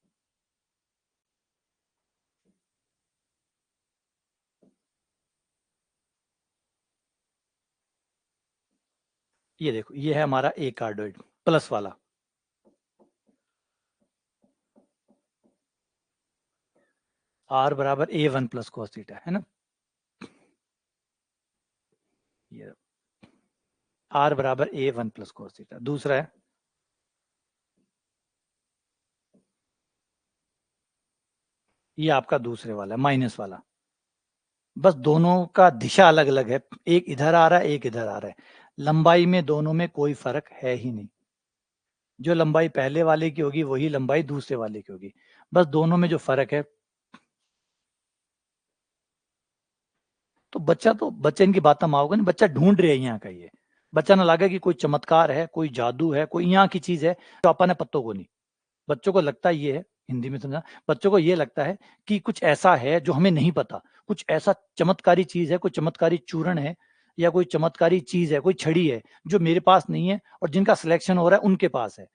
ये देखो, ये है हमारा ए कार्डोइड प्लस वाला, आर बराबर A1 प्लस कॉस थीटा, है ना? ये आर बराबर A1 प्लस कॉस थीटा। दूसरा है, ये आपका दूसरे वाला माइनस वाला। बस दोनों का दिशा अलग अलग है, एक इधर आ रहा है, एक इधर आ रहा है। लंबाई में दोनों में कोई फर्क है ही नहीं, जो लंबाई पहले वाले की होगी वही लंबाई दूसरे वाले की होगी, बस दोनों में जो फर्क है। तो बच्चा, तो बच्चे इनकी बात माओगे नहीं, बच्चा ढूंढ रहे हैं यहाँ का ये, बच्चा ना लगे कि कोई चमत्कार है, कोई जादू है, कोई यहाँ की चीज है जो अपन ने पत्तों को नहीं। बच्चों को लगता ये है, हिंदी में समझा, बच्चों को ये लगता है कि कुछ ऐसा है जो हमें नहीं पता, कुछ ऐसा चमत्कारी चीज है, कोई चमत्कारी चूर्ण है, या कोई चमत्कारी चीज है, कोई छड़ी है जो मेरे पास नहीं है और जिनका सिलेक्शन हो रहा है उनके पास है।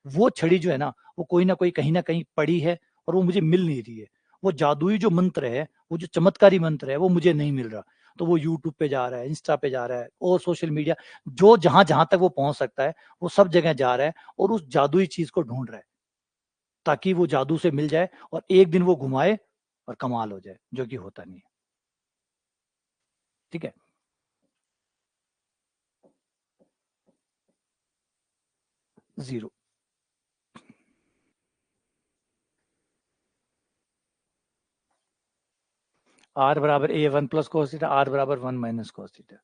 वो छड़ी जो है ना, वो कोई ना कोई कहीं ना कहीं पड़ी है और वो मुझे मिल नहीं रही है। वो जादुई जो मंत्र है, वो जो चमत्कारी मंत्र है, वो मुझे नहीं मिल रहा। तो वो यूट्यूब पे जा रहा है, इंस्टा पे जा रहा है और सोशल मीडिया, जो जहां जहां तक वो पहुंच सकता है वो सब जगह जा रहा है और उस जादुई चीज को ढूंढ रहा है ताकि वो जादू से मिल जाए और एक दिन वो घुमाए और कमाल हो जाए, जो कि होता नहीं है। ठीक है। जीरो। आर बराबर a one plus cos theta, r बराबर वन माइनस cos थीटा।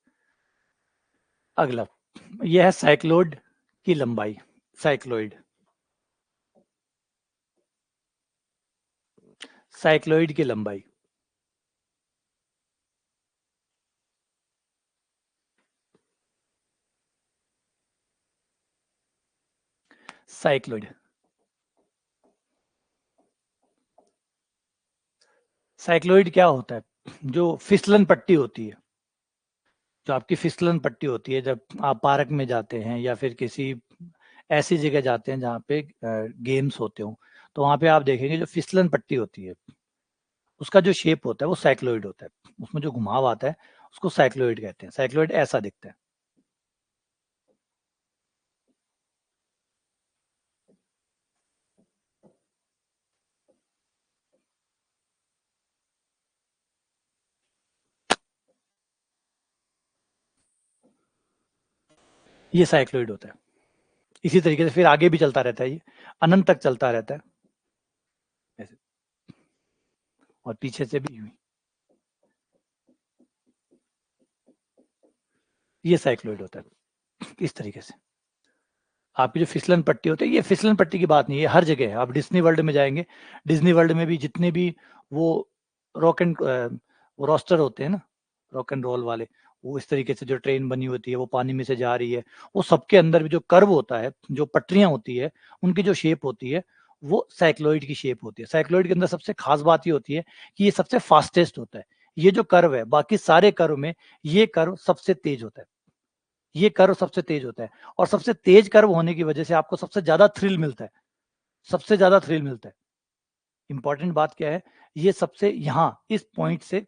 अगला, यह है साइक्लोइड की लंबाई। साइक्लोइड, साइक्लोइड की लंबाई। साइक्लोइड, साइक्लोइड क्या होता है? जो फिसलन पट्टी होती है, जो आपकी फिसलन पट्टी होती है जब आप पार्क में जाते हैं या फिर किसी ऐसी जगह जाते हैं जहाँ पे गेम्स होते हो, तो वहां पे आप देखेंगे जो फिसलन पट्टी होती है उसका जो शेप होता है वो साइक्लोइड होता है, उसमें जो घुमाव आता है उसको साइक्लोइड कहते हैं। साइक्लोइड ऐसा दिखता है। ये साइक्लोइड होता है। इसी तरीके से फिर आगे भी चलता रहता है, ये अनंत तक चलता रहता है ऐसे, और पीछे से भी यूं ही। ये साइक्लोइड होता है इस तरीके से। आपकी जो फिसलन पट्टी होती है, ये फिसलन पट्टी की बात नहीं है, हर जगह है। आप डिज्नी वर्ल्ड में जाएंगे, डिज्नी वर्ल्ड में भी जितने भी वो रॉक एंड रोस्टर होते हैं ना, रॉक एंड रोल वाले, वो इस तरीके से जो ट्रेन बनी होती है वो पानी में से जा रही है, वो सबके अंदर भी जो कर्व होता है, जो पटरियां होती है, उनकी जो शेप होती है वो साइक्लोइड की शेप होती है। साइक्लोइड के अंदर सबसे खास बात ये होती है कि ये सबसे फास्टेस्ट होता है। ये जो कर्व है, बाकी सारे कर्व में ये कर्व सबसे तेज होता है। ये कर्व सबसे तेज होता है और सबसे तेज कर्व होने की वजह से आपको सबसे ज्यादा थ्रिल मिलता है। सबसे ज्यादा थ्रिल मिलता है। इंपॉर्टेंट बात क्या है, ये सबसे यहां इस पॉइंट से,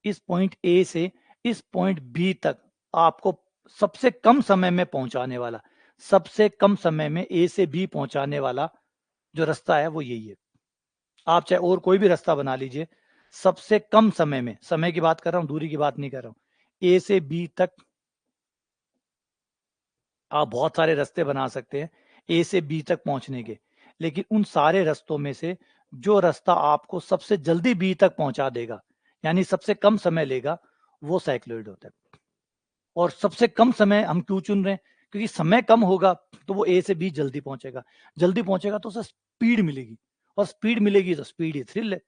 इस पॉइंट ए से इस पॉइंट बी तक आपको सबसे कम समय में पहुंचाने वाला, सबसे कम समय में ए से बी पहुंचाने वाला जो रास्ता है वो यही है। आप चाहे और कोई भी रास्ता बना लीजिए, सबसे कम समय में, समय की बात कर रहा हूं, दूरी की बात नहीं कर रहा हूं, ए से बी तक आप बहुत सारे रास्ते बना सकते हैं ए से बी तक पहुंचने के, लेकिन उन सारे रास्तों में से जो रास्ता आपको सबसे जल्दी बी तक पहुंचा देगा, यानी सबसे कम समय लेगा, वो साइक्लोइड होता है। और सबसे कम समय हम क्यों चुन रहे हैं? क्योंकि समय कम होगा तो वो ए से बी जल्दी पहुंचेगा, जल्दी पहुंचेगा तो उसे स्पीड मिलेगी, और स्पीड मिलेगी तो स्पीड ही थ्रिल है,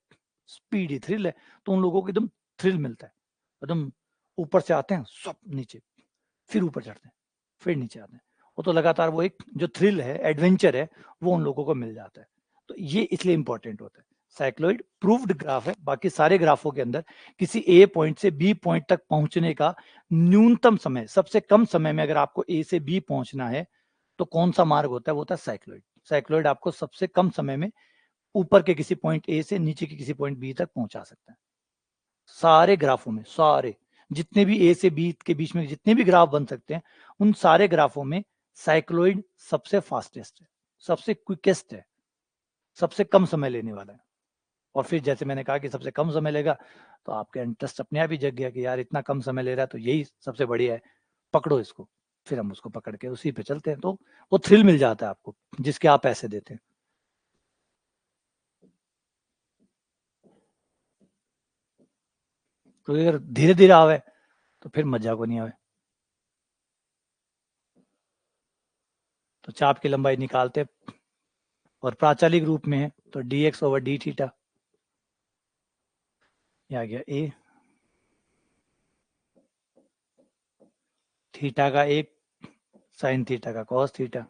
स्पीड ही थ्रिल है। तो उन लोगों को एकदम थ्रिल मिलता है, एकदम ऊपर से आते हैं सब नीचे, फिर ऊपर चढ़ते हैं, फिर नीचे आते हैं। वो तो लगातार वो एक जो थ्रिल है, एडवेंचर है, वो उन लोगों को मिल जाता है। तो ये इसलिए इंपॉर्टेंट होता है। साइक्लोइड प्रूव्ड ग्राफ है, बाकी सारे ग्राफों के अंदर किसी ए पॉइंट से बी पॉइंट तक पहुंचने का न्यूनतम समय, सबसे कम समय में अगर आपको ए से बी पहुंचना है तो कौन सा मार्ग होता है? वो होता है साइक्लोइड। साइक्लोइड आपको सबसे कम समय में ऊपर के किसी पॉइंट ए से नीचे के किसी पॉइंट बी तक पहुंचा सकता है। सारे ग्राफों में, सारे जितने भी ए से बी के बीच में जितने भी ग्राफ बन सकते हैं, उन सारे ग्राफों में साइक्लोइड सबसे फास्टेस्ट है, सबसे क्विकेस्ट है, सबसे कम समय लेने वाला है। और फिर जैसे मैंने कहा कि सबसे कम समय लेगा, तो आपका इंटरेस्ट अपने आप ही जग गया कि यार इतना कम समय ले रहा है तो यही सबसे बढ़िया है, पकड़ो इसको। फिर हम उसको पकड़ के उसी पे चलते हैं, तो वो थ्रिल मिल जाता है आपको जिसके आप पैसे देते हैं। तो अगर धीरे धीरे आवे तो फिर मजा को नहीं आवे। तो चाप की लंबाई निकालते और प्राचालिक रूप में है तो dx ओवर डी थीटा, ये आ गया ए थीटा का एक, साइन थीटा का cos theta.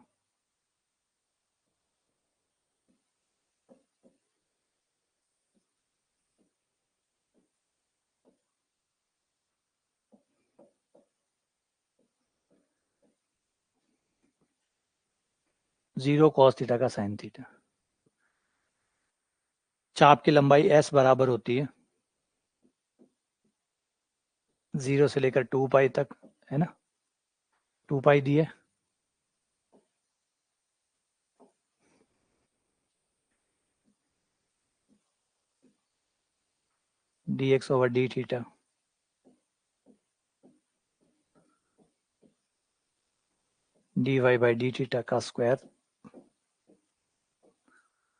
Zero cos theta का साइन थीटा। चाप की लंबाई s बराबर होती है 0 से लेकर 2 पाई तक, है ना। 2 पाई दी है। dx over D theta. dy by D theta का स्क्वायर,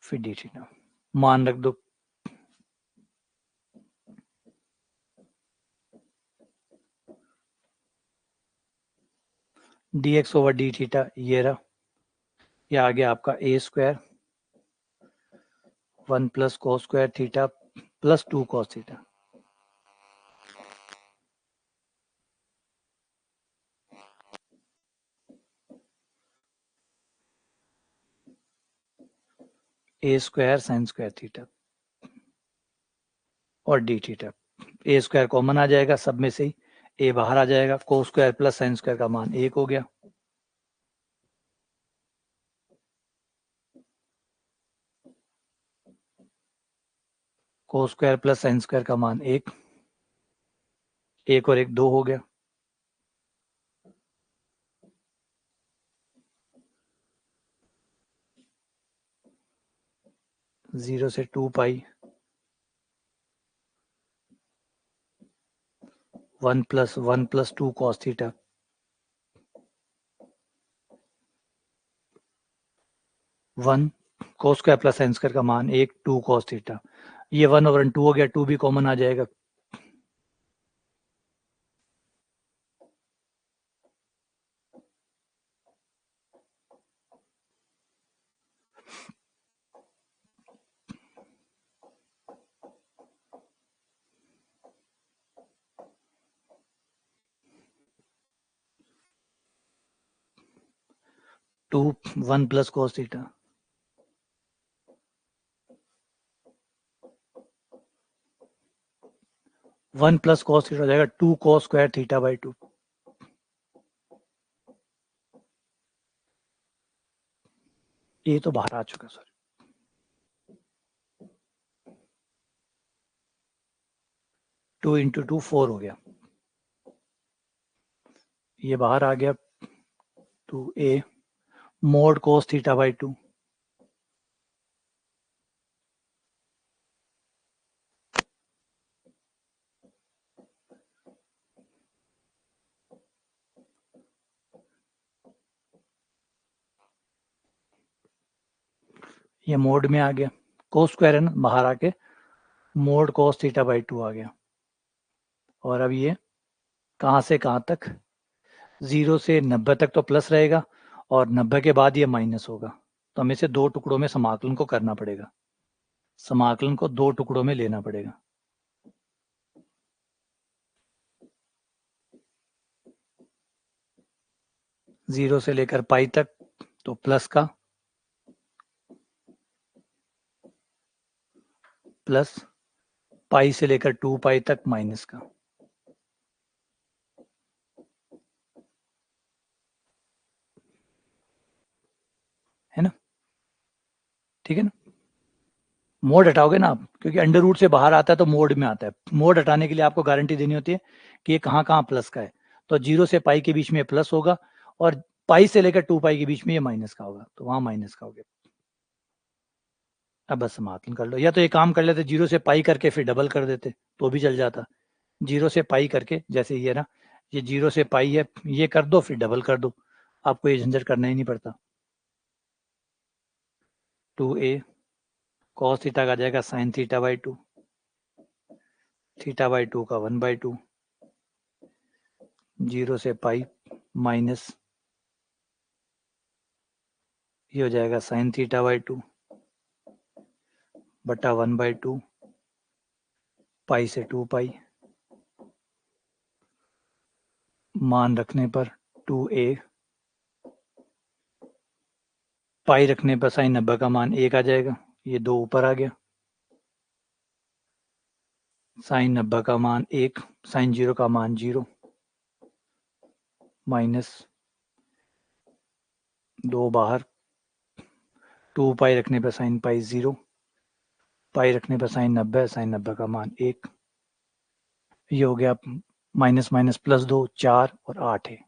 फिर डी थीटा। मान रख दो। dx ओवर डी थीटा ये रहा, ये आ गया आपका a square 1 plus cos square theta plus 2 cos theta. a square sine square theta और d theta. a square common आ जाएगा सब में से ही, a बाहर आ जाएगा, cos square plus sine square का मान 1 हो गया। Cos square plus sine square का मान 1, 1 और 1 2 हो गया। जीरो से 2 पाई 1 प्लस 2 कॉस थीटा। वन कोस स्क्वायर प्लस साइन स्क्वायर का मान 1, 2 कॉस थीटा। ये 1 ओवर 2 हो गया, 2 भी कॉमन आ जाएगा। Two 1 plus cos theta. One plus cos theta हो जाएगा 2 कॉस स्क्वायर थीटा बाई 2। ये तो बाहर आ चुका सॉरी। 2 इंटू 2 4 हो गया, ये बाहर आ गया 2a mode cos theta by 2। ये मोड में आ गया, कोस स्क्वायर है ना, बाहर आके मोड कोस थीटा बाई 2 आ गया। और अब ये कहाँ से कहाँ तक, 0 से 90 तक तो प्लस रहेगा और 90 के बाद ये माइनस होगा। तो हमें इसे 2 टुकड़ों में समाकलन को करना पड़ेगा, समाकलन को 2 टुकड़ों में लेना पड़ेगा। जीरो से लेकर पाई तक तो प्लस का, प्लस पाई से लेकर 2 पाई तक माइनस का, है ना। ठीक है ना। मोड हटाओगे ना आप, क्योंकि अंडर रूट से बाहर आता है तो मोड में आता है। मोड हटाने के लिए आपको गारंटी देनी होती है कि ये कहाँ कहाँ प्लस का है। तो 0 से पाई के बीच में प्लस होगा और पाई से लेकर 2 पाई के बीच में ये माइनस का होगा, तो वहां माइनस का हो गया। अब बस समाकलन कर लो, या तो ये काम कर लेते 0 से पाई करके फिर डबल कर देते तो भी चल जाता। 0 से पाई करके, जैसे ये ना, ये 0 से पाई है, ये कर दो फिर डबल कर दो, आपको ये झंझट करना ही नहीं पड़ता। 2a कॉस थीटा का जाएगा sine theta by 2, theta by 2 का 1/2, 0 से पाई माइनस, ये हो जाएगा साइन थीटा बाई 2 बटा 1/2 पाई से 2 पाई। मान रखने पर 2a, पाई रखने पर साइन 90 का मान 1 आ जाएगा, ये 2 ऊपर आ गया, साइन 90 का मान 1, साइन 0 का मान 0, माइनस 2 बाहर, 2 पाई रखने पर साइन पाई 0, पाई रखने पर साइन 90, साइन 90 का मान 1, ये हो गया माइनस माइनस प्लस 2, 4 और 8 है,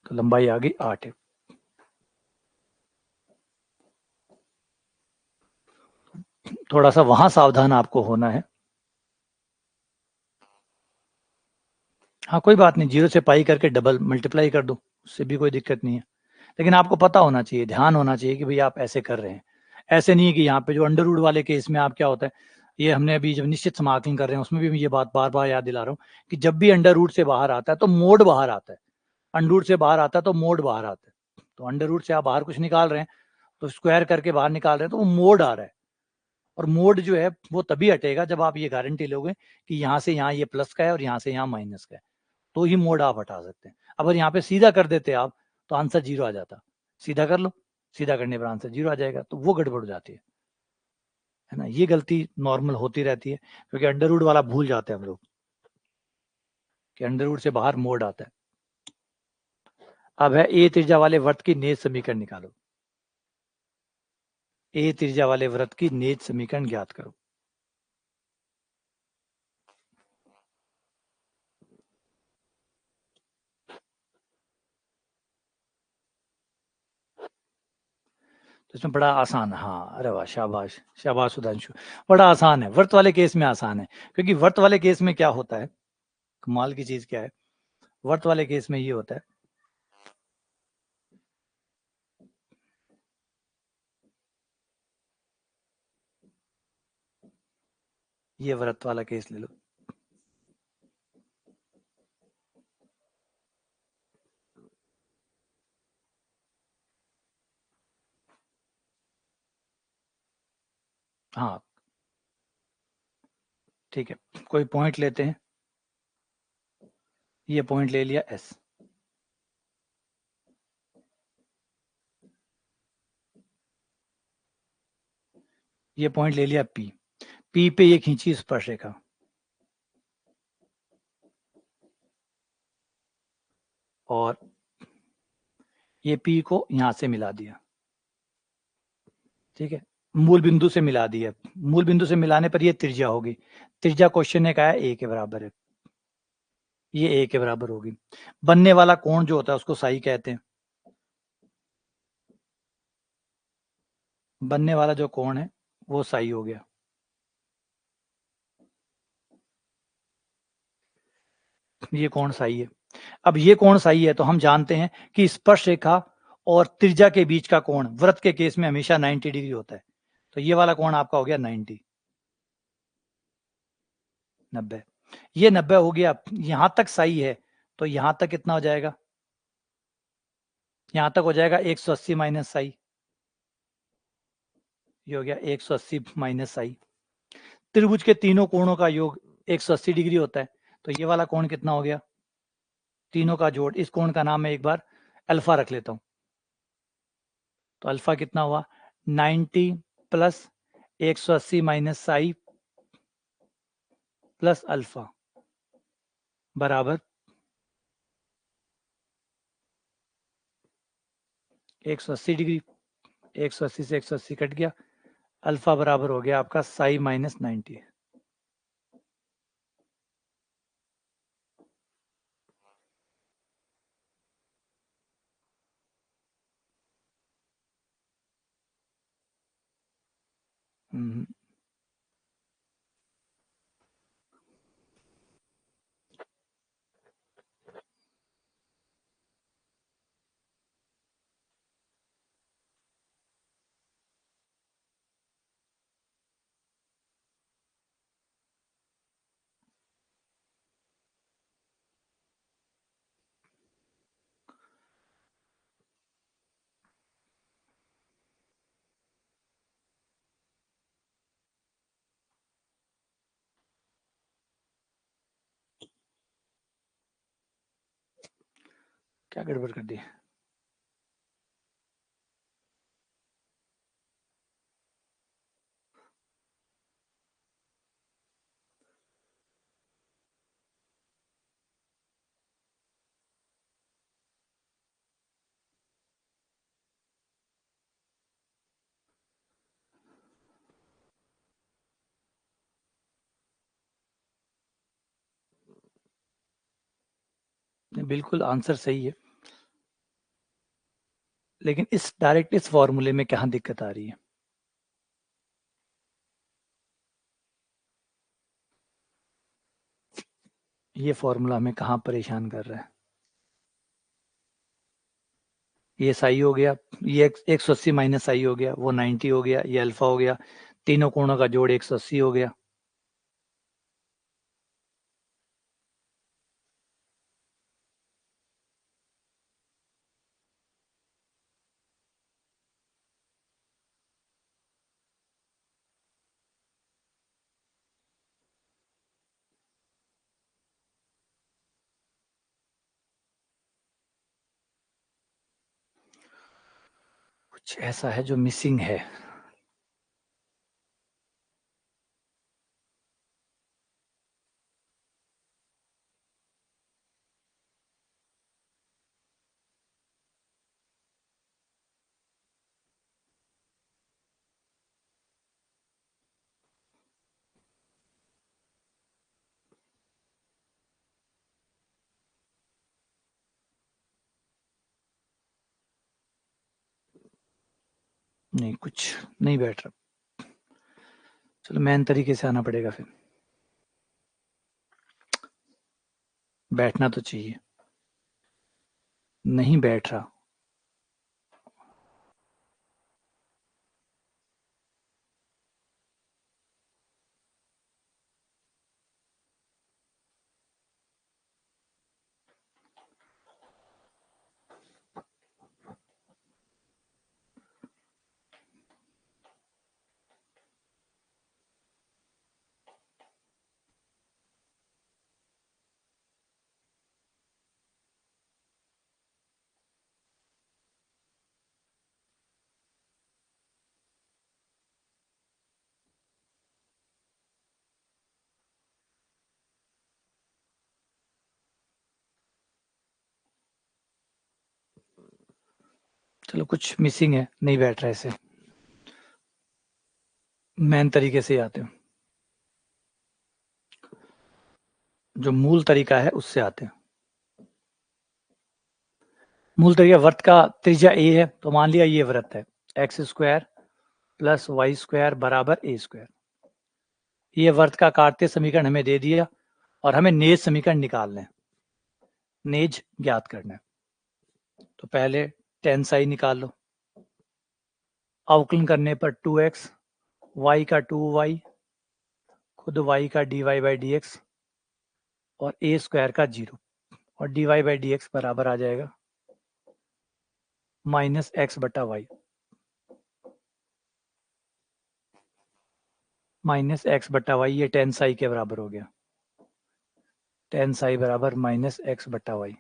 तो लंबाई आ गई 8 है। थोड़ा सा वहां सावधान आपको होना है। हाँ कोई बात नहीं, 0 से पाई करके डबल मल्टीप्लाई कर दो, उससे भी कोई दिक्कत नहीं है, लेकिन आपको पता होना चाहिए, ध्यान होना चाहिए कि भाई आप ऐसे कर रहे हैं। ऐसे नहीं है कि यहाँ पे जो अंडर रूट वाले केस में आप क्या होता है, ये हमने अभी जब निश्चित समाकलन कर रहे हैं उसमें भी मैं ये बात बार बार याद दिला रहा हूँ कि जब भी अंडर रूट से बाहर आता है तो मोड बाहर आता है, अंडर रूट से बाहर आता है तो मोड बाहर आता है। तो अंडर रूट से आप बाहर कुछ निकाल रहे हैं तो स्क्वायर करके बाहर निकाल रहे हैं तो वो मोड आ रहा है, और मोड जो है वो तभी हटेगा जब आप ये गारंटी लोगे कि यहाँ से यहाँ ये प्लस का है और यहाँ से यहाँ माइनस का है, तो ही मोड आप हटा सकते हैं। अगर यहाँ पे सीधा कर देते आप तो आंसर 0 आ जाता, सीधा कर लो, सीधा करने पर आंसर 0 आ जाएगा, तो वो गड़बड़ हो जाती है ना। ये गलती नॉर्मल होती रहती है क्योंकि अंडर रूट वाला भूल जाते हैं हम लोग कि अंडर रूट से बाहर मोड आता है। अब है ए त्रिज्या वाले वृत्त की नेज समीकरण निकालो, ए त्रिज्या वाले वृत्त की नेज समीकरण ज्ञात करो। तो इसमें बड़ा आसान है, हाँ अरे वाह शाबाश शाबाश सुधांशु, बड़ा आसान है, वृत्त वाले केस में आसान है, क्योंकि वृत्त वाले केस में क्या होता है, कमाल की चीज क्या है, वृत्त वाले केस में ये होता है, ये वृत्त वाला केस ले लो, हाँ ठीक है, कोई पॉइंट लेते हैं, ये पॉइंट ले लिया एस, ये पॉइंट ले लिया पी, पी पे ये खींची स्पर्शरेखा, और ये पी को यहां से मिला दिया, ठीक है, मूल बिंदु से मिला दिया, मूल बिंदु से मिलाने पर ये त्रिज्या होगी, त्रिज्या क्वेश्चन ने कहा है ए के बराबर है, ये ए के बराबर होगी, बनने वाला कोण जो होता है उसको साई कहते हैं, बनने वाला जो कोण है वो साई हो गया, ये कोण साई है। अब ये कोण साई है तो हम जानते हैं कि स्पर्श रेखा और त्रिज्या के बीच का कोण वृत्त के केस में हमेशा 90 डिग्री होता है, तो ये वाला कोण आपका हो गया 90, 90, ये 90 हो गया, यहां तक सही है, तो यहां तक कितना हो जाएगा, यहां तक हो जाएगा 180 माइनस साई, ये हो गया 180 माइनस साई, त्रिभुज के तीनों कोणों का योग 180 डिग्री होता है, तो ये वाला कोण कितना हो गया, तीनों का जोड़, इस कोण का नाम मैं एक बार अल्फा रख लेता हूं, तो अल्फा कितना हुआ 90 plus 180 minus psi plus alpha बराबर 180 डिग्री, 180 से 180 कट गया, अल्फा बराबर हो गया आपका साई माइनस 90। हम्म, क्या गड़बड़ कर दी? बिल्कुल आंसर सही है, लेकिन इस डायरेक्ट इस फॉर्मूले में कहाँ दिक्कत आ रही है? ये फॉर्मूला हमें कहाँ परेशान कर रहा है? ये साई हो गया, ये 180 माइनस साई हो गया, वो 90 हो गया, ये अल्फा हो गया, तीनों कोणों का जोड़ 180 हो गया। कुछ ऐसा है जो मिसिंग है। नहीं, कुछ नहीं बैठ रहा। चलो मैन तरीके से आना पड़ेगा फिर। बैठना तो चाहिए, नहीं बैठ रहा। चलो कुछ मिसिंग है, नहीं बैठ रहा ऐसे। मैन तरीके से ही आते हैं, जो मूल तरीका है उससे आते हैं। मूल तरीका, वृत्त का त्रिज्या ए है, तो मान लिया ये वृत्त है, X square plus Y square बराबर ए स्क्वायर। ये वृत्त का कार्तीय समीकरण हमें दे दिया और हमें नेज समीकरण निकालना है, नेज ज्ञात करना है। तो पहले टेन साई निकाल लो, अवकलन करने पर 2x, y का 2y, खुद y का dy बाई डी एक्स और a स्क्वायर का 0, और dy बाई डी एक्स बराबर आ जाएगा माइनस एक्स बटा वाई, माइनस एक्स बटा वाई, ये टेन साई के बराबर हो गया। टेन साई बराबर माइनस एक्स बटा वाई।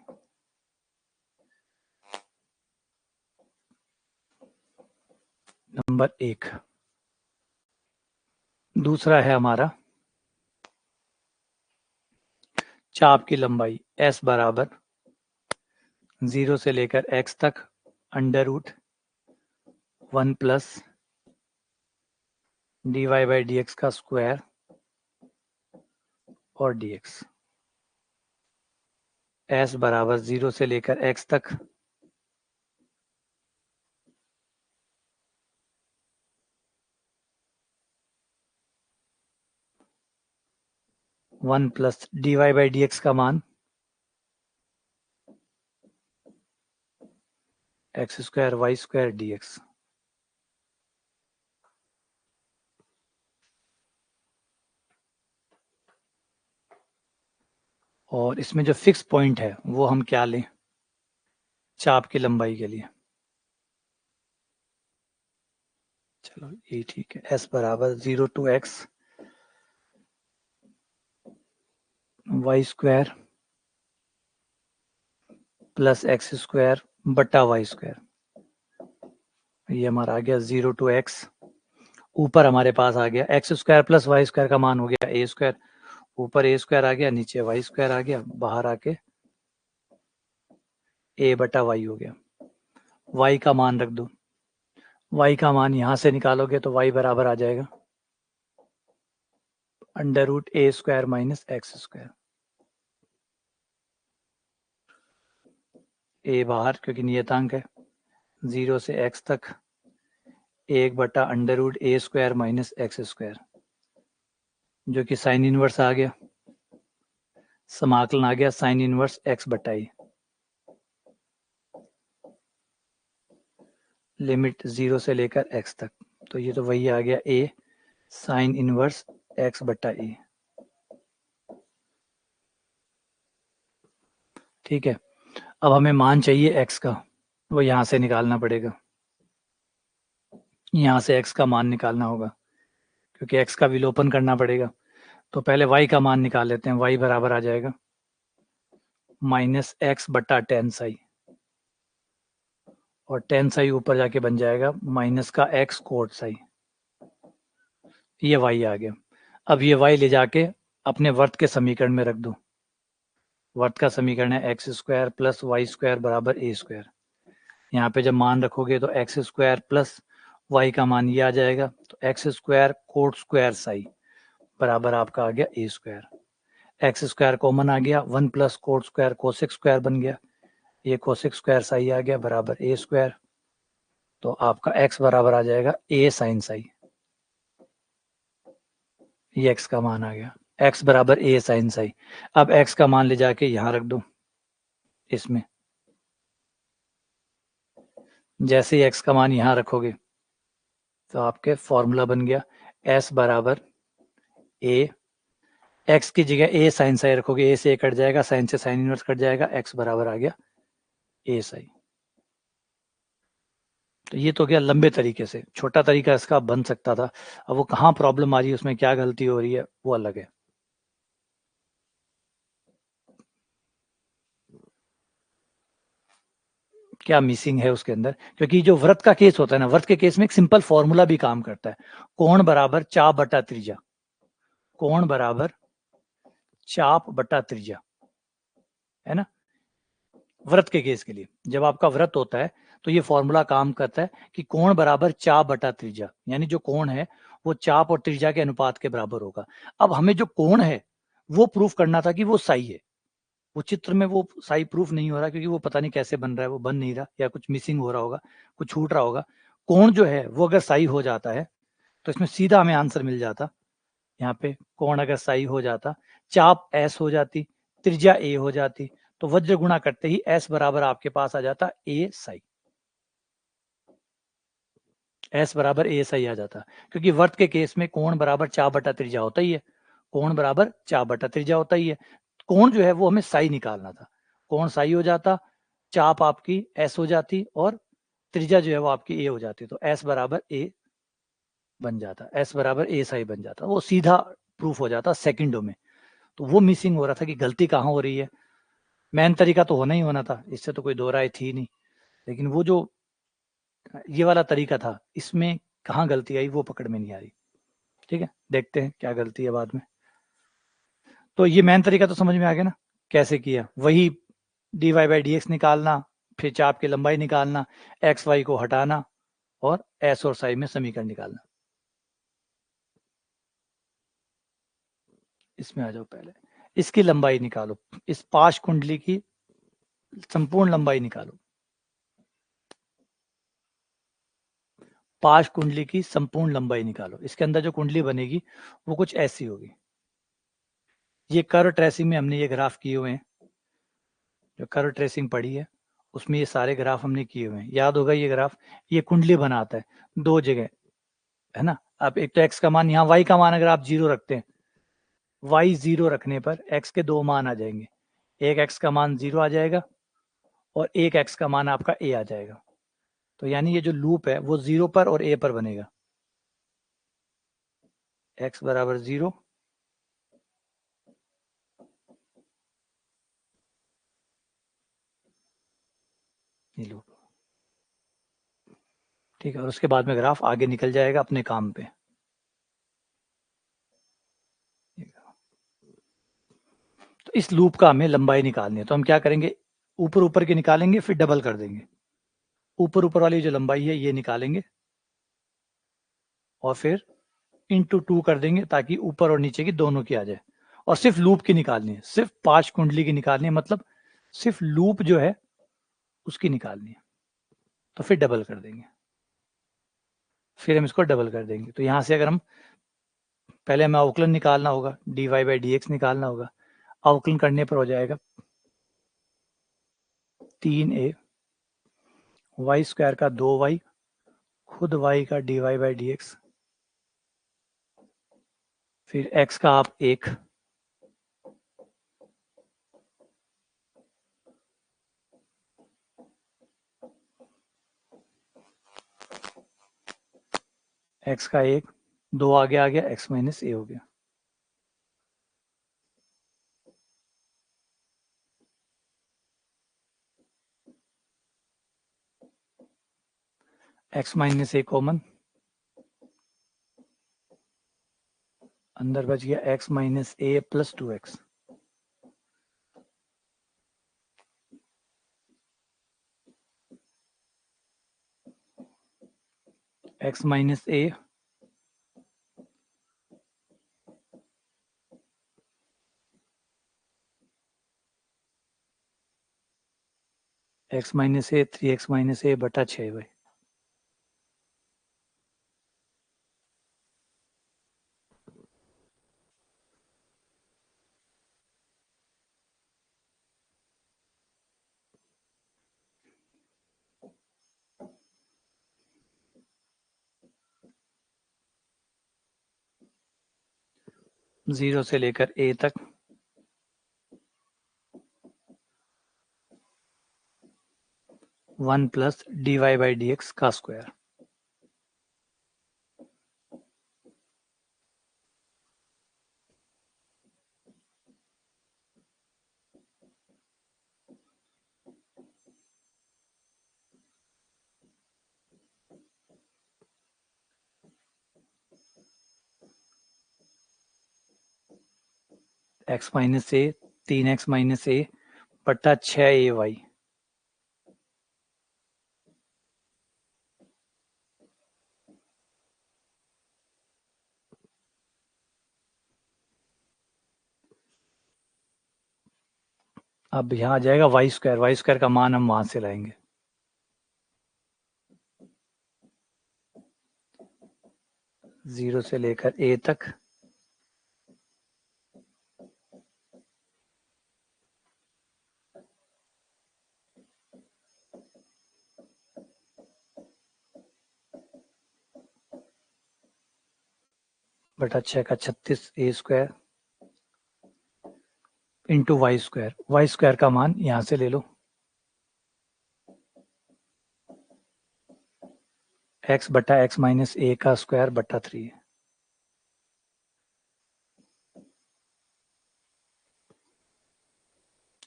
नंबर 1। दूसरा है हमारा चाप की लंबाई s बराबर 0 से लेकर x तक under root 1 plus D Y by D x का स्क्वायर और dx। s बराबर 0 से लेकर x तक 1 plus D Y by D x का मान X square Y square D X. और इसमें जो फिक्स पॉइंट है वो हम क्या लें चाप की लंबाई के लिए? चलो ये ठीक है, s बराबर 0 to X Y square plus X square बटा वाई स्क्वायर, ये हमारा आ गया 0 to x। ऊपर हमारे पास आ गया X square plus Y square का मान हो गया ए स्क्वायर, ऊपर ए स्क्वायर आ गया, नीचे वाई स्क्वायर आ गया, बाहर आके ए बटा वाई हो गया। वाई का मान रख दो, वाई का मान यहां से निकालोगे तो वाई बराबर आ जाएगा अंडर रूट ए स्क्वायर माइनस एक्स स्क्वायर। ए बाहर क्योंकि नियतांक है, 0 से x तक 1 बटा अंडर रूट ए स्क्वायर माइनस एक्स स्क्वायर, जो कि साइन इनवर्स आ गया, समाकलन आ गया साइन इनवर्स x बटा ई, लिमिट 0 से लेकर x तक। तो ये तो वही आ गया a साइन इनवर्स x बटा ई। ठीक है, अब हमें मान चाहिए x का, वो यहां से निकालना पड़ेगा, यहां से x का मान निकालना होगा क्योंकि x का विलोपन करना पड़ेगा। तो पहले y का मान निकाल लेते हैं, y बराबर आ जाएगा माइनस एक्स बटा टेन साई, और टेन साई ऊपर जाके बन जाएगा माइनस का x कोट साई, ये y आ गया। अब ये y ले जाके अपने वर्त के समीकरण में रख दो, वर्त का समीकरण है X square plus Y square बराबर ए स्क्वायर। यहाँ पे जब मान रखोगे तो एक्स स्क्वायर प्लस वाई का मान ये आ जाएगा, तो x square coat square Sai बराबर आपका आ गया ए स्क्वायर। एक्स स्क्वायर कॉमन आ गया, 1 plus coat square cosec square बन गया, ये कोसेक स्क्वायर साई आ गया बराबर ए स्क्वायर। तो आपका x बराबर आ जाएगा ए साइन साई, ये x का मान आ गया, x बराबर ए साइन साई। अब x का मान ले जाके यहां रख दो इसमें, जैसे ही x का मान यहां रखोगे तो आपके फॉर्मूला बन गया s बराबर a, x की जगह a साइन साई रखोगे, a से a कट जाएगा, साइन से साइन इनवर्स कट जाएगा, x बराबर आ गया a साई। तो ये तो गया लंबे तरीके से, छोटा तरीका इसका बन सकता था। अब वो कहाँ प्रॉब्लम आ रही है, उसमें क्या गलती हो रही है, वो अलग है। क्या मिसिंग है उसके अंदर, क्योंकि जो व्रत का केस होता है ना, व्रत के केस में एक सिंपल फॉर्मूला भी काम करता है, कोण बराबर चाप बटा त्रिज्या, कोण बराबर चाप बटा त्रिज्या, है ना। व्रत के केस के लिए जब आपका व्रत होता है तो ये फॉर्मूला काम करता है कि कोण बराबर चाप बटा त्रिज्या, यानी जो कोण है वो चाप और त्रिज्या के अनुपात के बराबर होगा। अब हमें जो कोण है वो प्रूफ करना था कि वो साई है, वो चित्र में वो साई प्रूफ नहीं हो रहा क्योंकि वो पता नहीं कैसे बन रहा है, वो बन नहीं रहा या कुछ मिसिंग हो रहा होगा, कुछ छूट रहा होगा। कोण जो है वो अगर साई हो जाता है तो इसमें सीधा हमें आंसर मिल जाता, यहाँ पे कोण अगर साई हो जाता, चाप एस हो जाती, त्रिज्या ए हो जाती, तो वज्र गुणा करते ही एस बराबर आपके पास आ जाता ए साई, एस बराबर ए साई आ जाता। क्योंकि वर्त के केस में कोण बराबर चाप बटा त्रिज्या होता ही है, कोण बराबर चाप बटा त्रिज्या होता ही है। कोण जो है वो हमें साई निकालना था, कोण साई हो जाता, चाप आपकी एस हो जाती और त्रिज्या जो है वो आपकी ए हो जाती, तो एस बराबर ए बन जाता, एस बराबर ए साई बन जाता, वो सीधा प्रूफ हो जाता सेकंडों में। तो वो मिसिंग हो रहा था कि गलती कहाँ हो रही है। मेन तरीका तो होना ही होना था, इससे तो कोई दो राय थी नहीं, लेकिन वो जो ये वाला तरीका था इसमें कहाँ गलती आई वो पकड़ में नहीं आ रही। ठीक है, देखते हैं क्या गलती है बाद में। तो ये मेन तरीका तो समझ में आ गया ना, कैसे किया, वही dy बाई डी एक्स निकालना, फिर चाप की लंबाई निकालना, एक्स वाई को हटाना और एस और साई में समीकरण निकालना। इसमें आ जाओ, पहले इसकी लंबाई निकालो, इस पाश कुंडली की संपूर्ण लंबाई निकालो, पाश कुंडली की संपूर्ण लंबाई निकालो। इसके अंदर जो कुंडली बनेगी वो कुछ ऐसी होगी, ये कर्व ट्रेसिंग में हमने ये ग्राफ किए हुए हैं, जो कर्व ट्रेसिंग पढ़ी है उसमें ये सारे ग्राफ हमने किए हुए हैं, याद होगा ये ग्राफ, ये कुंडली बनाता है दो जगह, है ना। अब एक तो x का मान, यहाँ y का मान अगर आप 0 रखते हैं, y 0 रखने पर x के दो मान आ जाएंगे, एक x का मान 0 आ जाएगा और एक x का मान आपका a आ जाएगा। तो यानी ये जो लूप है वो 0 पर और a पर बनेगा, x बराबर 0, इतनी लूप, ठीक है। और उसके बाद में ग्राफ आगे निकल जाएगा अपने काम पे। तो इस लूप का हमें लंबाई निकालनी है, तो हम क्या करेंगे, ऊपर ऊपर के निकालेंगे, फिर डबल कर देंगे। ऊपर ऊपर वाली जो लंबाई है ये निकालेंगे और फिर इंटू 2 कर देंगे, ताकि ऊपर और नीचे की दोनों की आ जाए। और सिर्फ लूप की निकालनी है, सिर्फ 5 कुंडली की निकालनी है, मतलब सिर्फ लूप जो है उसकी निकालनी है। तो फिर डबल कर देंगे, फिर हम इसको डबल कर देंगे। तो यहां से अगर हम पहले हमें अवकलन निकालना होगा, dy बाई डी एक्स निकालना होगा। अवकलन करने पर हो जाएगा 3a वाई स्क्वायर का 2y खुद y का dy बाई डी एक्स, फिर x का आप 1 x का 1 2 आगे आ गया, x माइनस a हो गया। x माइनस a कॉमन, अंदर बच गया x minus a plus 2x। x minus a x minus a 3x minus a बटा 6 भाई। जीरो से लेकर a तक 1 plus dy by D x का square. x minus a 3x minus a बटा 6ay। अब यहाँ आ जाएगा वाई स्क्वायर का मान हम वहां से लाएंगे। जीरो से लेकर a तक बटा 6 का 36 a square into Y square का मान यहां से ले लो, x बटा x माइनस a का स्क्वायर बटा 3।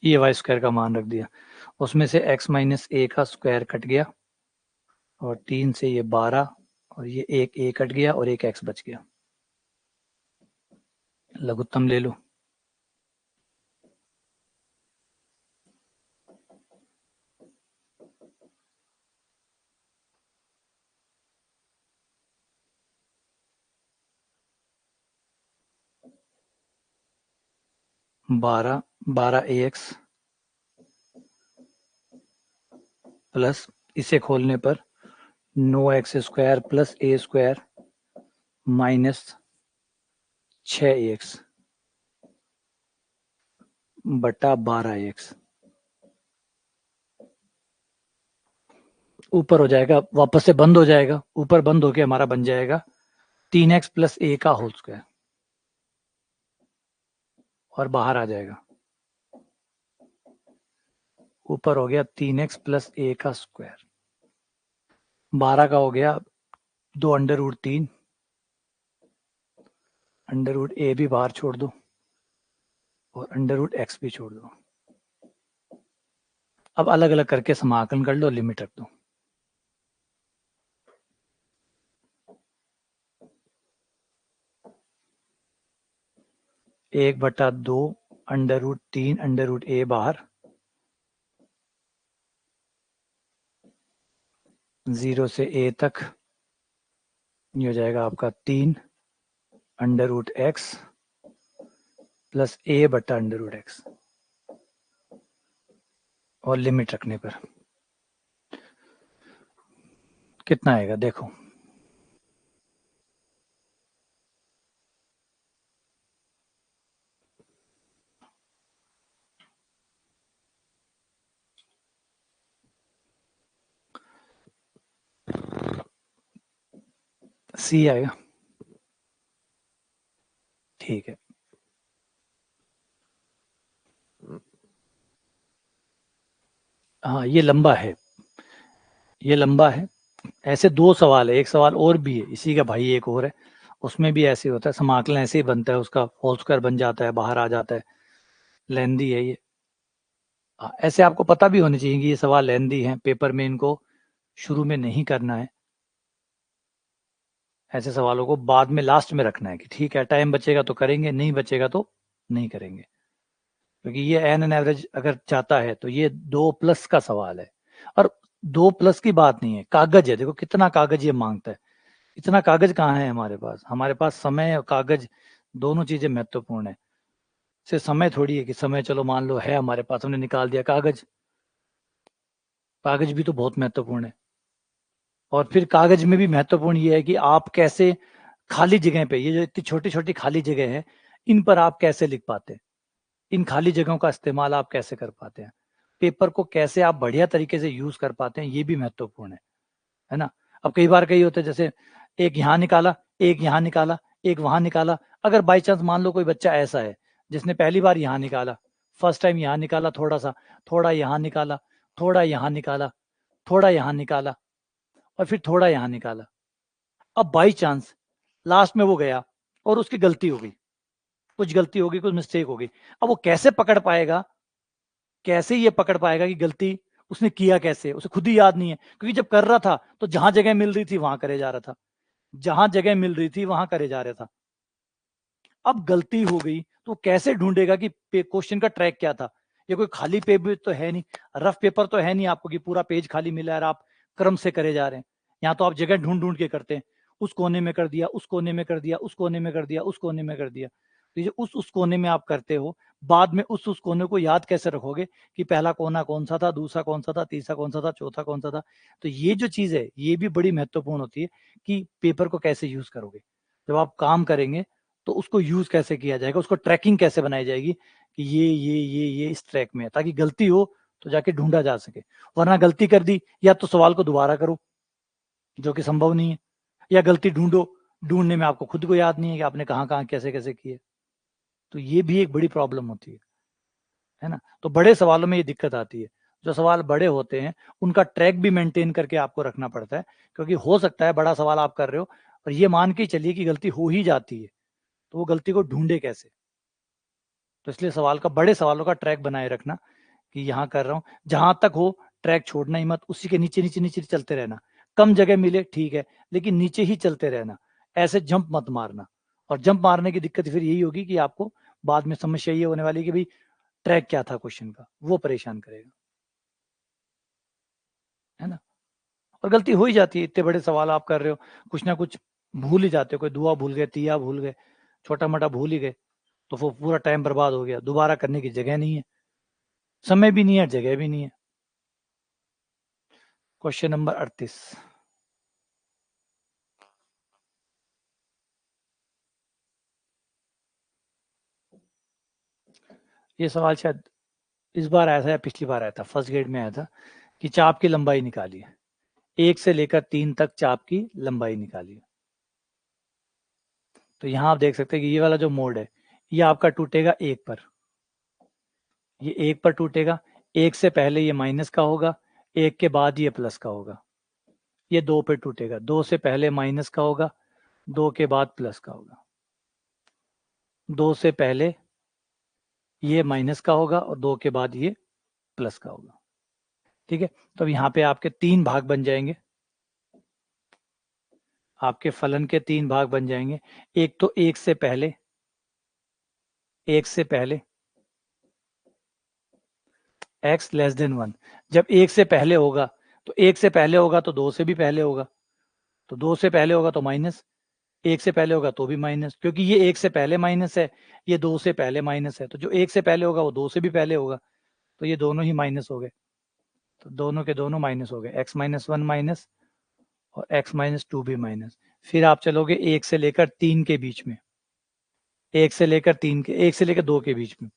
ये वाई स्क्वायर का मान रख दिया, उसमें से x माइनस a का स्क्वायर कट गया और 3 से ये 12 और ये एक a कट गया और एक x बच गया। लघुत्तम ले लो, बारह ए एक्स प्लस इसे खोलने पर 9x square plus a square minus 6x बटा 12x। ऊपर हो जाएगा, वापस से बंद हो जाएगा, ऊपर बंद होके हमारा बन जाएगा 3x प्लस a का होल स्क्वायर और बाहर आ जाएगा, ऊपर हो गया 3x प्लस a का स्क्वायर। 12 का हो गया 2√3, √a भी बाहर छोड़ दो और √x भी छोड़ दो। अब अलग अलग करके समाकलन कर लो, लिमिट रख दो। एक बटा दो √3 √a बाहर, 0 से a तक ये हो जाएगा आपका 3 √x प्लस a बटा √x, और लिमिट रखने पर कितना आएगा देखो। सी आएगा, ठीक है। हाँ ये लंबा है, ये लंबा है। ऐसे दो सवाल है, एक सवाल और भी है इसी का भाई, एक और है, उसमें भी ऐसे होता है, समाकलन ऐसे ही बनता है, उसका होल स्क्वायर बन जाता है, बाहर आ जाता है। लेंदी है ये। ऐसे आपको पता भी होनी चाहिए कि ये सवाल लेंदी है, पेपर में इनको शुरू में नहीं करना है। ऐसे सवालों को बाद में लास्ट में रखना है कि ठीक है टाइम बचेगा तो करेंगे, नहीं बचेगा तो नहीं करेंगे। क्योंकि ये एन एवरेज अगर चाहता है तो ये 2+ का सवाल है, और 2+ की बात नहीं है, कागज है। देखो कितना कागज ये मांगता है, इतना कागज कहाँ है हमारे पास। हमारे पास समय और कागज दोनों चीजें महत्वपूर्ण है। सिर्फ समय थोड़ी है कि समय चलो मान लो है हमारे पास, हमने निकाल दिया, कागज, कागज भी तो बहुत महत्वपूर्ण है। और फिर कागज में भी महत्वपूर्ण ये है कि आप कैसे खाली जगह पे, ये जो इतनी छोटी छोटी खाली जगह है, इन पर आप कैसे लिख पाते हैं, इन खाली जगहों का इस्तेमाल आप कैसे कर पाते हैं, पेपर को कैसे आप बढ़िया तरीके से यूज कर पाते हैं, ये भी महत्वपूर्ण है ना। अब कई बार कई होते हैं, जैसे एक यहाँ निकाला, एक यहाँ निकाला, एक वहां निकाला। अगर बाई चांस मान लो कोई बच्चा ऐसा है जिसने पहली बार यहाँ निकाला, फर्स्ट टाइम यहाँ निकाला, थोड़ा सा, थोड़ा यहाँ निकाला, थोड़ा यहाँ निकाला, थोड़ा यहाँ निकाला, और फिर थोड़ा यहाँ निकाला। अब बाई चांस लास्ट में वो गया और उसकी गलती हो गई, कुछ गलती होगी, कुछ मिस्टेक होगी। अब वो कैसे पकड़ पाएगा, कैसे ये पकड़ पाएगा कि गलती उसने किया कैसे, उसे खुद ही याद नहीं है। क्योंकि जब कर रहा था तो जहां जगह मिल रही थी वहां करे जा रहा था, जहां जगह मिल रही थी वहां करे जा रहा था। अब गलती हो गई तो कैसे ढूंढेगा कि क्वेश्चन का ट्रैक क्या था। ये कोई खाली पेपर तो है नहीं, रफ पेपर तो है नहीं आपको कि पूरा पेज खाली मिला है और आप क्रम से करे जा रहे हैं। यहाँ तो आप जगह ढूंढ ढूंढ के करते हैं, उस कोने में कर दिया, उस कोने में कर दिया, उस कोने में कर दिया, उस कोने में कर दिया। तो ये उस कोने में आप करते हो, बाद में उस कोने को याद कैसे रखोगे कि पहला कोना कौन सा था, दूसरा कौन सा था, तीसरा कौन सा था, चौथा कौन सा था। तो ये जो चीज है ये भी बड़ी महत्वपूर्ण होती है कि पेपर को कैसे यूज करोगे। जब आप काम करेंगे तो उसको यूज कैसे किया जाएगा, उसको ट्रैकिंग कैसे बनाई जाएगी कि ये इस ट्रैक में है, ताकि गलती हो तो जाके ढूंढा जा सके। वरना गलती कर दी या तो सवाल को दोबारा करो, जो कि संभव नहीं है, या गलती ढूंढो, ढूंढने में आपको खुद को याद नहीं है कि आपने कहाँ कहाँ कैसे कैसे किए। तो ये भी एक बड़ी प्रॉब्लम होती है ना। तो बड़े सवालों में ये दिक्कत आती है, जो सवाल बड़े होते हैं उनका ट्रैक भी मेंटेन करके आपको रखना पड़ता है। क्योंकि हो सकता है बड़ा सवाल आप कर रहे हो और ये मान के चलिए कि गलती हो ही जाती है, तो वो गलती को ढूंढे कैसे। तो इसलिए सवाल का, बड़े सवालों का ट्रैक बनाए रखना कि यहाँ कर रहा हूँ, जहां तक हो ट्रैक छोड़ना ही मत, उसी के नीचे नीचे नीचे चलते रहना। कम जगह मिले ठीक है, लेकिन नीचे ही चलते रहना, ऐसे जंप मत मारना। और जंप मारने की दिक्कत फिर यही होगी कि आपको बाद में समस्या ये होने वाली कि भाई ट्रैक क्या था क्वेश्चन का, वो परेशान करेगा, है ना। और गलती हो ही जाती है, इतने बड़े सवाल आप कर रहे हो, कुछ ना कुछ भूल ही जाते हो, कोई दुआ भूल गए, तिया भूल गए, छोटा मोटा भूल ही गए, तो वो पूरा टाइम बर्बाद हो गया, दोबारा करने की जगह नहीं है, समय भी नहीं है, जगह भी नहीं है। Question number 38। ये सवाल शायद इस बार आया था या पिछली बार आया था, फर्स्ट ग्रेड में आया था कि चाप की लंबाई निकालिए, 1 से लेकर 3 तक चाप की लंबाई निकालिए। तो यहाँ आप देख सकते हैं कि ये वाला जो मोड है ये आपका टूटेगा 1 पर, ये 1 पर टूटेगा, 1 से पहले ये माइनस का होगा, 1 के बाद ये प्लस का होगा। ये 2 पे टूटेगा, 2 से पहले माइनस का होगा, 2 के बाद प्लस का होगा, 2 से पहले ये माइनस का होगा और 2 के बाद ये प्लस का होगा। ठीक है, तो अब यहाँ पे आपके 3 भाग बन जाएंगे, आपके फलन के 3 भाग बन जाएंगे। एक तो एक से पहले, x लेस देन 1। जब एक से पहले होगा तो एक से पहले होगा तो दो से भी पहले होगा, तो दो से पहले होगा तो माइनस, एक से पहले होगा तो भी माइनस, क्योंकि ये एक से पहले माइनस है, ये दो से पहले माइनस है, तो जो एक से पहले होगा वो दो से भी पहले होगा, तो ये दोनों ही माइनस हो गए, तो दोनों के दोनों माइनस हो गए, x माइनस 1 माइनस और x माइनस 2 भी माइनस। फिर आप चलोगे एक से लेकर 3 के बीच में, एक से लेकर 3 के, एक से लेकर 2 के बीच में,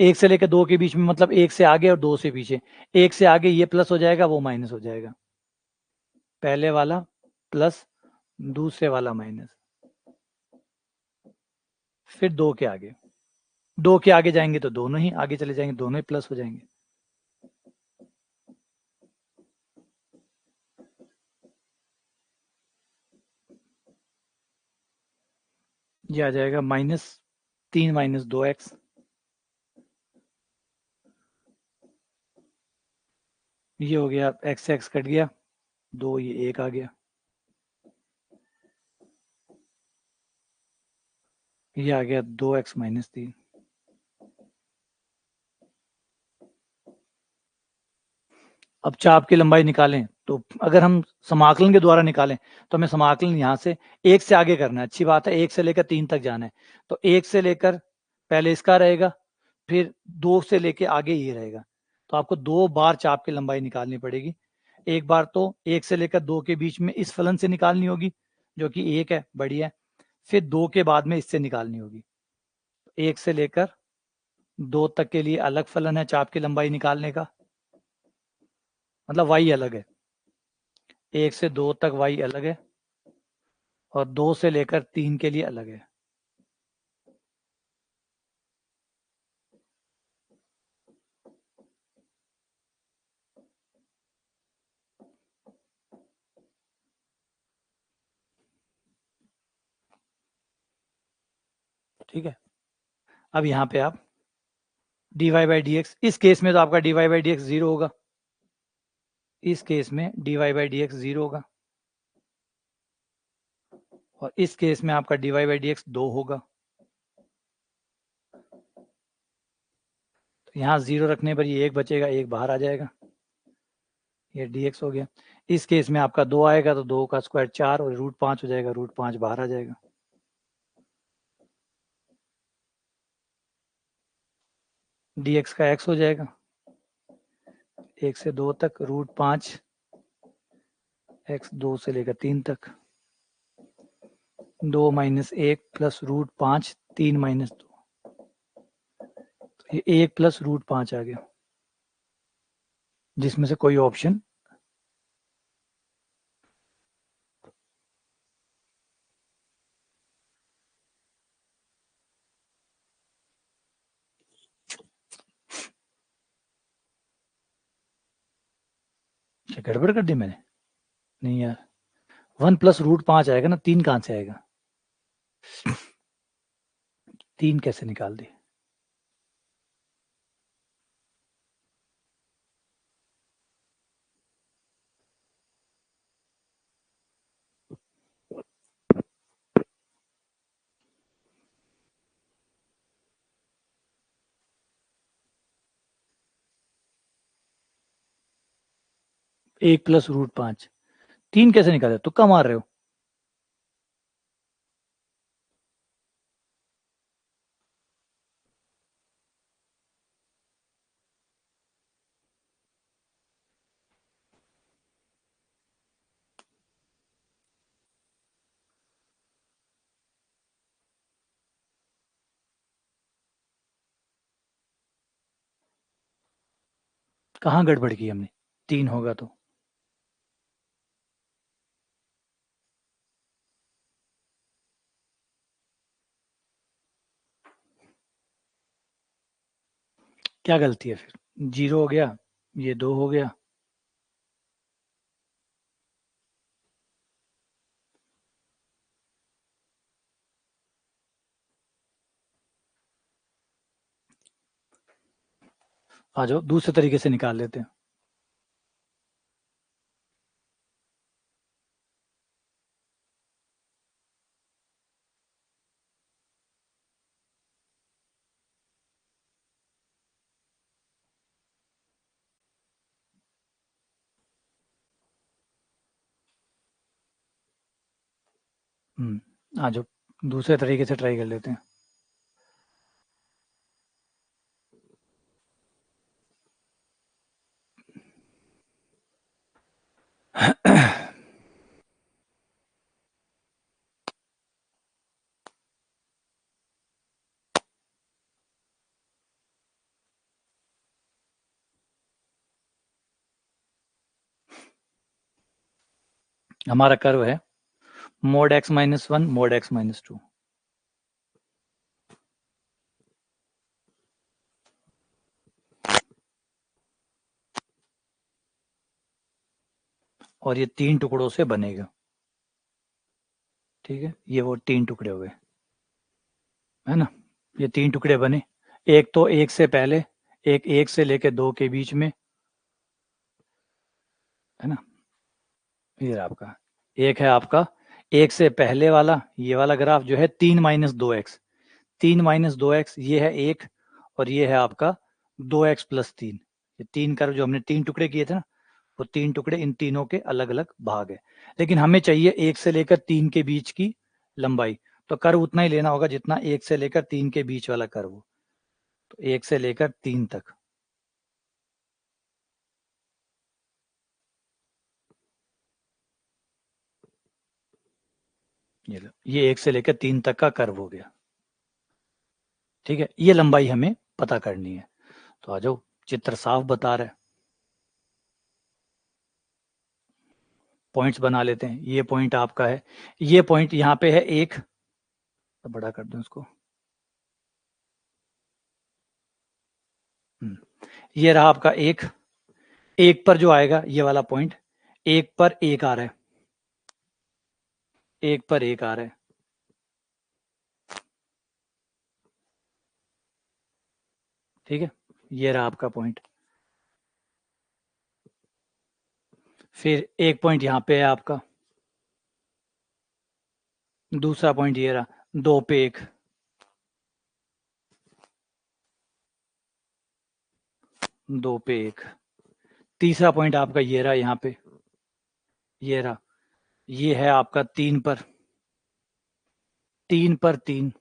एक से लेकर 2 के बीच में मतलब एक से आगे और दो से पीछे। एक से आगे ये प्लस हो जाएगा, वो माइनस हो जाएगा, पहले वाला प्लस दूसरे वाला माइनस, फिर दो के आगे, दो के आगे जाएंगे तो दोनों ही आगे चले जाएंगे, दोनों ही प्लस हो जाएंगे। ये आ जाएगा -3 माइनस 2x, ये हो गया x से x कट गया, दो ये एक आ गया, ये आ गया 2x माइनस 3। अब चाप की लंबाई निकालें तो अगर हम समाकलन के द्वारा निकालें तो हमें समाकलन यहाँ से एक से आगे करना है, अच्छी बात है, एक से लेकर 3 तक जाना है, तो एक से लेकर पहले इसका रहेगा, फिर दो से लेकर आगे ये रहेगा, तो आपको 2 बार चाप की लंबाई निकालनी पड़ेगी। एक बार तो एक से लेकर 2 के बीच में इस फलन से निकालनी होगी जो कि 1 है, बढ़िया है, फिर 2 के बाद में इससे निकालनी होगी। एक से लेकर 2 तक के लिए अलग फलन है चाप की लंबाई निकालने का, मतलब y अलग है, 1 से 2 तक y अलग है और 2 से लेकर 3 के लिए अलग है। ठीक है, अब यहाँ पे आप dy बाई डी एक्स, इस केस में तो आपका dy बाई डी एक्स 0 होगा, इस केस में dy बाई डी एक्स 0 होगा, और इस केस में आपका dy बाई डी एक्स 2 होगा। तो यहाँ 0 रखने पर ये 1 बचेगा, 1 बाहर आ जाएगा, ये dx हो गया। इस केस में आपका 2 आएगा तो 2 का स्क्वायर 4 और √5 हो जाएगा, √5 बाहर आ जाएगा। dx का x हो जाएगा 1 से 2 तक √5 x 2 से लेकर 3 तक, 2 माइनस 1 प्लस √5 3 माइनस 2, तो ये 1 प्लस √5 आ गया, जिसमें से कोई ऑप्शन गड़बड़ कर दी मैंने, नहीं यार, 1 प्लस √5 आएगा ना, 3 कहां से आएगा, 3 कैसे निकाल दी। एक प्लस √5, 3 कैसे निकाले, तुक्का मार रहे हो। कहाँ गड़बड़ की हमने, 3 होगा तो क्या गलती है फिर, 0 हो गया, ये 2 हो गया, आ जाओ दूसरे तरीके से निकाल लेते हैं। आ जाओ दूसरे तरीके से ट्राई कर लेते हैं। हमारा कर्व है mode x minus one mod x minus two. और ये 3 टुकड़ों से बनेगा। ठीक है, ये वो 3 टुकड़े हो गए, है ना। ये 3 टुकड़े बने, एक तो एक से पहले, एक से लेके 2 के बीच में, है ना। ये आपका एक है आपका एक से पहले वाला, ये वाला ग्राफ जो है 3 - 2x, 3 - 2x ये है एक, और ये है आपका 2x + 3। ये 3 कर्व जो हमने 3 टुकड़े किए थे ना, वो 3 टुकड़े इन तीनों के अलग अलग भाग है। लेकिन हमें चाहिए 1 से लेकर 3 के बीच की लंबाई, तो कर्व उतना ही लेना होगा जितना 1 से लेकर 3 के बीच वाला कर्व हो। तो 1 से लेकर 3 तक, ये लो, ये 1 से लेकर 3 तक का कर्व हो गया। ठीक है, ये लंबाई हमें पता करनी है। तो आ जाओ, चित्र साफ बता रहा है, पॉइंट्स बना लेते हैं। ये पॉइंट आपका है, ये पॉइंट यहाँ पे है एक, तो बड़ा कर दूं इसको। ये रहा आपका एक, एक पर जो आएगा ये वाला पॉइंट, एक पर एक आ रहा है, एक पर एक आ रहा है। ठीक है, ये रहा आपका पॉइंट। फिर एक पॉइंट यहाँ पे है आपका, दूसरा पॉइंट ये रहा 2 पे 1, 2 पे 1, तीसरा पॉइंट आपका ये रहा यहाँ पे, ये रहा, ये है आपका 3 पर, 3 पर 3,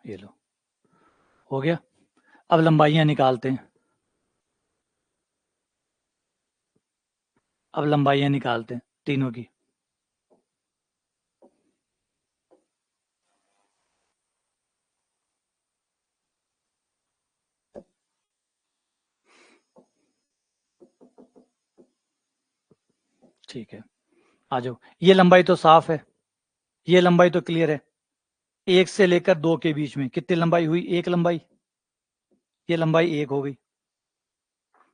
ये लो, हो गया। अब लंबाइयां निकालते हैं, अब लंबाइयां निकालते हैं तीनों की। ठीक है, आ जाओ, ये लंबाई तो साफ है, ये लंबाई तो क्लियर है। एक से लेकर 2 के बीच में कितनी लंबाई हुई, एक लंबाई, ये लंबाई एक हो गई,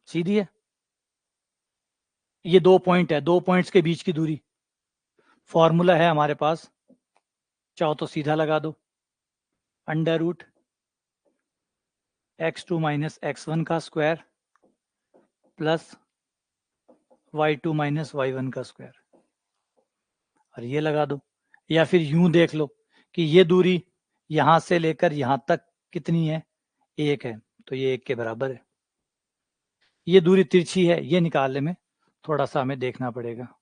सीधी है। ये 2 पॉइंट है, 2 पॉइंट्स के बीच की दूरी, फॉर्मूला है हमारे पास, चाहो तो सीधा लगा दो, अंडर रूट x2 - x1 का स्क्वायर प्लस y2 - y1 का स्क्वायर, और ये लगा दो। या फिर यूं देख लो कि ये दूरी यहां से लेकर यहां तक कितनी है, एक है, तो ये एक के बराबर है। ये दूरी तिरछी है, ये निकालने में थोड़ा सा हमें देखना पड़ेगा।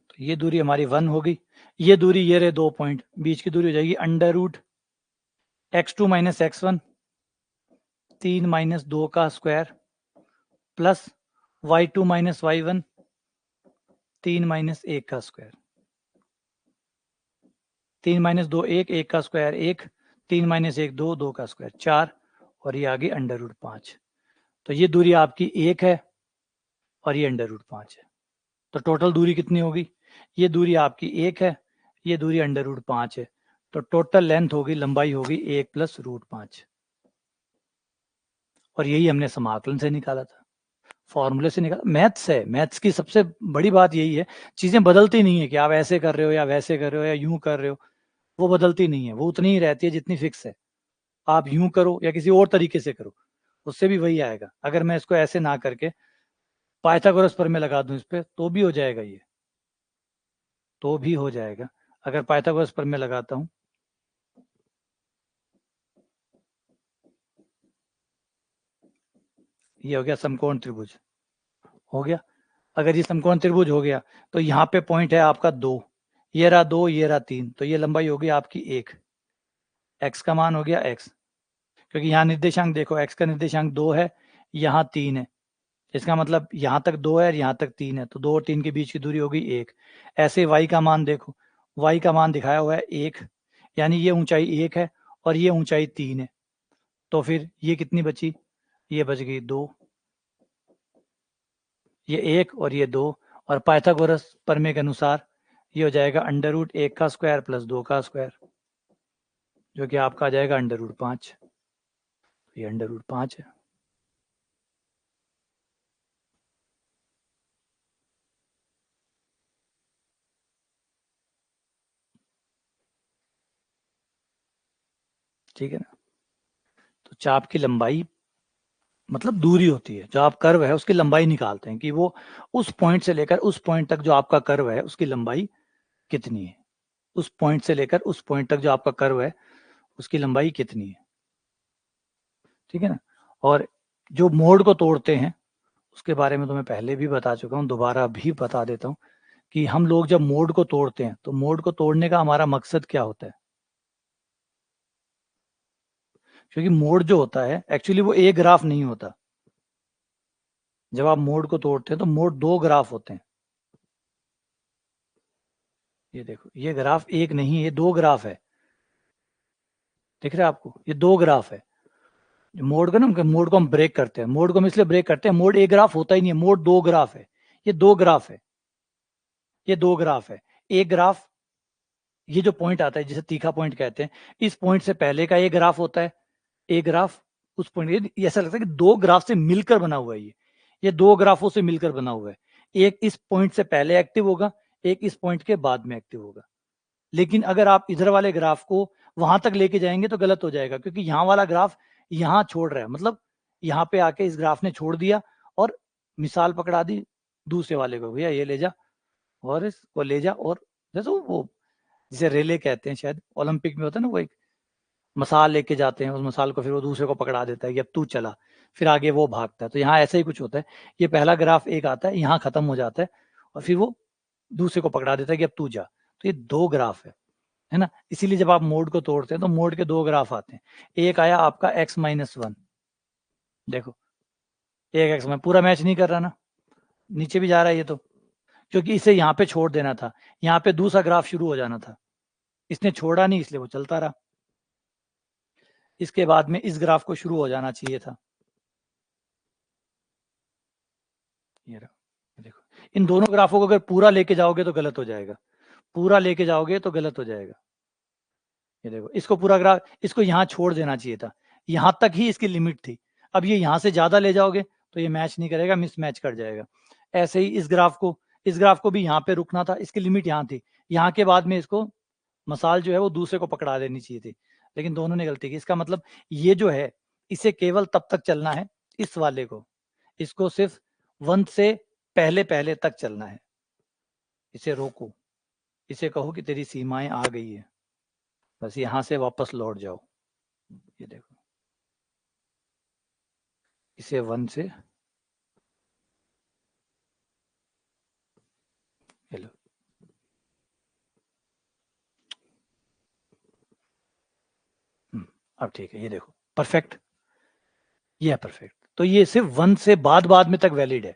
तो ये दूरी हमारी 1 होगी, ये दूरी ये रहे 2 पॉइंट, बीच की दूरी हो जाएगी अंडर रूट x2 - x1, 3 - 2 का स्क्वायर प्लस y2 - y1, 3 - 1 का स्क्वायर। 3 - 2 1, 1 का स्क्वायर 1, 3 माइनस 1 2, 2 का स्क्वायर 4 और ये आ गई √5। तो ये दूरी आपकी 1 है और ये √5 है। तो टोटल दूरी कितनी होगी? ये दूरी आपकी 1 है, ये दूरी √5 है। तो टोटल लेंथ होगी, लंबाई होगी 1 + √5। और यही हमने समाकलन से निकाला था, फॉर्मूले से निकाला। मैथ्स है, मैथ्स की सबसे बड़ी बात यही है, चीजें बदलती नहीं है कि आप ऐसे कर रहे हो या वैसे कर रहे हो या यूं कर रहे हो, वो बदलती नहीं है, वो उतनी ही रहती है जितनी फिक्स है। आप यूं करो या किसी और तरीके से करो, उससे भी वही आएगा। अगर मैं इसको ऐसे ना करके पाइथागोरस प्रमेय लगा दूं इस पे, तो भी हो जाएगा, ये तो भी हो जाएगा। अगर पाइथागोरस प्रमेय लगाता हूं, ये हो गया समकोण त्रिभुज, हो गया। अगर ये समकोण त्रिभुज हो गया तो यहाँ पे पॉइंट है आपका 2, ये रहा 2, ये रहा 3, तो ये लंबाई होगी आपकी 1। x का मान हो गया x, क्योंकि यहाँ निर्देशांक देखो, x का निर्देशांक 2 है, यहाँ 3 है, इसका मतलब यहाँ तक 2 है और यहाँ तक 3 है, तो 2 और 3 के बीच की दूरी होगी 1। ऐसे y का मान देखो, y का मान दिखाया हुआ है 1, यानी ये ऊंचाई 1 है और ये ऊंचाई 3 है। तो फिर ये कितनी बची? ये बच गई 2, ये 1 और ये 2। और पाइथागोरस प्रमेय के अनुसार ये हो जाएगा √1 का स्क्वायर + 2 का स्क्वायर, जो कि आपका आ जाएगा √5। ये √5 है। ठीक है ना? तो चाप की लंबाई मतलब दूरी होती है, जो आप कर्व है उसकी लंबाई निकालते हैं कि वो उस पॉइंट से लेकर उस पॉइंट तक जो आपका कर्व है उसकी लंबाई कितनी है। उस पॉइंट से लेकर उस पॉइंट तक जो आपका कर्व है उसकी लंबाई कितनी है। ठीक है ना? और जो मोड को तोड़ते हैं उसके बारे में तो मैं पहले भी बता चुका हूँ, दोबारा भी बता देता हूँ कि हम लोग जब मोड को तोड़ते हैं तो मोड को तोड़ने का हमारा मकसद क्या होता है। क्योंकि मोड जो होता है एक्चुअली वो एक ग्राफ नहीं होता। जब आप मोड को तोड़ते हैं तो मोड 2 ग्राफ होते हैं। ये देखो, ये ग्राफ एक नहीं है, ये 2 ग्राफ है। दिख रहा है आपको? ये 2 ग्राफ है। मोड का ना, मोड को हम ब्रेक करते हैं, मोड को हम इसलिए ब्रेक करते हैं, मोड एक ग्राफ होता ही नहीं है, मोड 2 ग्राफ है। ये 2 ग्राफ है, ये 2 ग्राफ है। एक ग्राफ, ये जो पॉइंट आता है जिसे तीखा पॉइंट कहते हैं, इस पॉइंट से पहले का एक ग्राफ होता है, एक ग्राफ उस पॉइंट, ऐसा लगता है कि 2 ग्राफ से मिलकर बना हुआ है। ये 2 ग्राफों से मिलकर बना हुआ है। एक इस पॉइंट से पहले एक्टिव होगा, एक इस पॉइंट के बाद में एक्टिव होगा। लेकिन अगर आप इधर वाले ग्राफ को वहां तक लेके जाएंगे तो गलत हो जाएगा, क्योंकि यहाँ वाला ग्राफ यहाँ छोड़ रहा है, मतलब यहाँ पे आके इस ग्राफ ने छोड़ दिया और मिसाल पकड़ा दी दूसरे वाले को, भैया ये ले जा और इसको ले जा। और जैसे वो जिसे रेले कहते हैं, शायद ओलंपिक में होता है ना, वो एक मसाल लेके जाते हैं, उस मसाल को फिर वो दूसरे को पकड़ा देता है कि अब तू चला, फिर आगे वो भागता है। तो यहाँ ऐसा ही कुछ होता है, ये पहला ग्राफ एक आता है, यहाँ खत्म हो जाता है और फिर वो दूसरे को पकड़ा देता है कि अब तू जा। तो ये 2 ग्राफ है ना? इसीलिए जब आप मोड को तोड़ते हैं तो मोड के 2 ग्राफ आते हैं। एक आया आपका x-1, देखो एक x में पूरा मैच नहीं कर रहा ना, नीचे भी जा रहा है ये तो, क्योंकि इसे यहाँ पे छोड़ देना था, यहाँ पे दूसरा ग्राफ शुरू हो जाना था, इसने छोड़ा नहीं इसलिए वो चलता रहा। इसके बाद में इस ग्राफ को शुरू हो जाना चाहिए था, ये रहा। देखो, इन दोनों ग्राफों को अगर पूरा लेके जाओगे तो गलत हो जाएगा, पूरा लेके जाओगे तो गलत हो जाएगा। ये देखो, इसको पूरा ग्राफ, इसको यहाँ छोड़ देना चाहिए था, यहाँ तक ही इसकी लिमिट थी। अब ये यहाँ से ज्यादा ले जाओगे तो ये मैच नहीं करेगा, मिस मैच कर जाएगा। ऐसे ही इस ग्राफ को भी यहाँ पे रुकना था, इसकी लिमिट यहाँ थी, यहाँ के बाद में इसको मसाल जो है वो दूसरे को पकड़ा देनी चाहिए थी, लेकिन दोनों ने गलती की। इसका मतलब ये जो है इसे केवल तब तक चलना है, इस वाले को, इसको सिर्फ 1 से पहले पहले तक चलना है। इसे रोको, इसे कहो कि तेरी सीमाएं आ गई है, बस यहाँ से वापस लौट जाओ। ये देखो, इसे 1 से, हेलो, अब ठीक है, ये देखो परफेक्ट, ये है परफेक्ट। तो ये सिर्फ 1 से बाद में तक वैलिड है,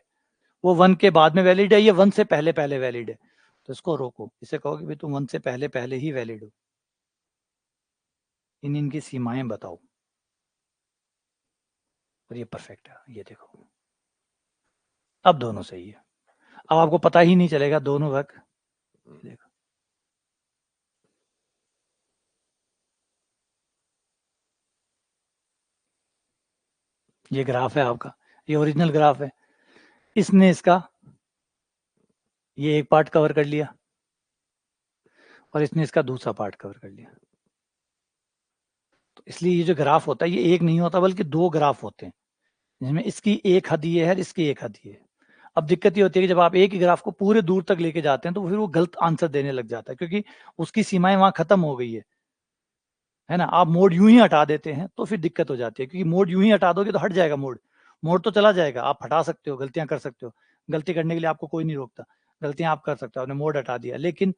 वो 1 के बाद में वैलिड है, ये 1 से पहले पहले वैलिड है। तो इसको रोको, इसे कहो कि भाई तुम 1 से पहले पहले ही वैलिड हो। इनकी सीमाएं बताओ। और ये परफेक्ट है, ये देखो अब दोनों सही है। अब आपको पता ही नहीं चलेगा दोनों वर्ग। देखो ये ग्राफ है आपका, ये ओरिजिनल ग्राफ है। इसने इसका ये एक पार्ट कवर कर लिया और इसने इसका दूसरा पार्ट कवर कर लिया। तो इसलिए ये जो ग्राफ होता है ये एक नहीं होता बल्कि दो ग्राफ होते हैं, जिसमें इसकी एक हद ये है और इसकी एक हद ये है। अब दिक्कत ये होती है कि जब आप एक ही ग्राफ को पूरे दूर तक लेके जाते हैं तो फिर वो गलत आंसर देने लग जाता है, क्योंकि उसकी सीमाएं वहां खत्म हो गई है ना। आप मोड यूं ही हटा देते हैं तो फिर दिक्कत हो जाती है, क्योंकि मोड यूं ही हटा दोगे तो हट जाएगा मोड। मोड तो चला जाएगा, आप हटा सकते हो, गलतियां कर सकते हो, गलती करने के लिए आपको कोई नहीं रोकता, गलतियां आप कर सकते हो। आपने मोड हटा दिया, लेकिन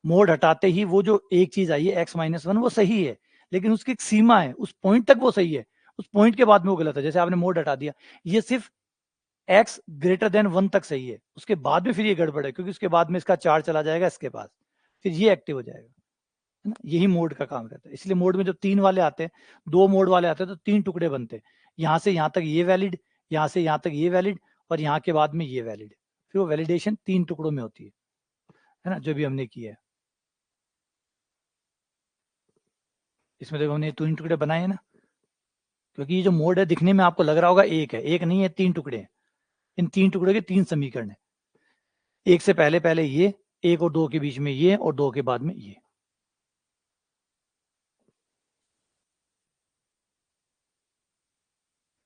मोड हटाते ही वो जो एक चीज आई है x-1 वो सही है, लेकिन उसकी एक सीमा है, उस पॉइंट तक वो सही है, उस पॉइंट के बाद में वो गलत है। जैसे आपने मोड हटा दिया, ये सिर्फ x>1 तक सही है, उसके बाद में फिर ये गड़बड़ है, क्योंकि उसके बाद में इसका 4 चला जाएगा इसके पास, फिर ये एक्टिव हो जाएगा, है ना। यही मोड का काम रहता है। इसलिए मोड में जब 3 वाले आते हैं, 2 मोड वाले आते हैं तो 3 टुकड़े बनते हैं, यहाँ से यहाँ तक ये वैलिड, यहाँ से यहाँ तक ये वैलिड, और यहाँ के बाद में ये वैलिड। फिर वो वैलिडेशन 3 टुकड़ों में होती है ना, जो भी हमने किया है। इसमें देखो हमने 3 टुकड़े बनाए हैं ना, क्योंकि ये जो मोड है दिखने में आपको लग रहा होगा एक है, एक नहीं है, 3 टुकड़े हैं। इन 3 टुकड़े के 3 समीकरण है, एक से पहले पहले ये, एक और दो के बीच में ये, और दो के बाद में ये।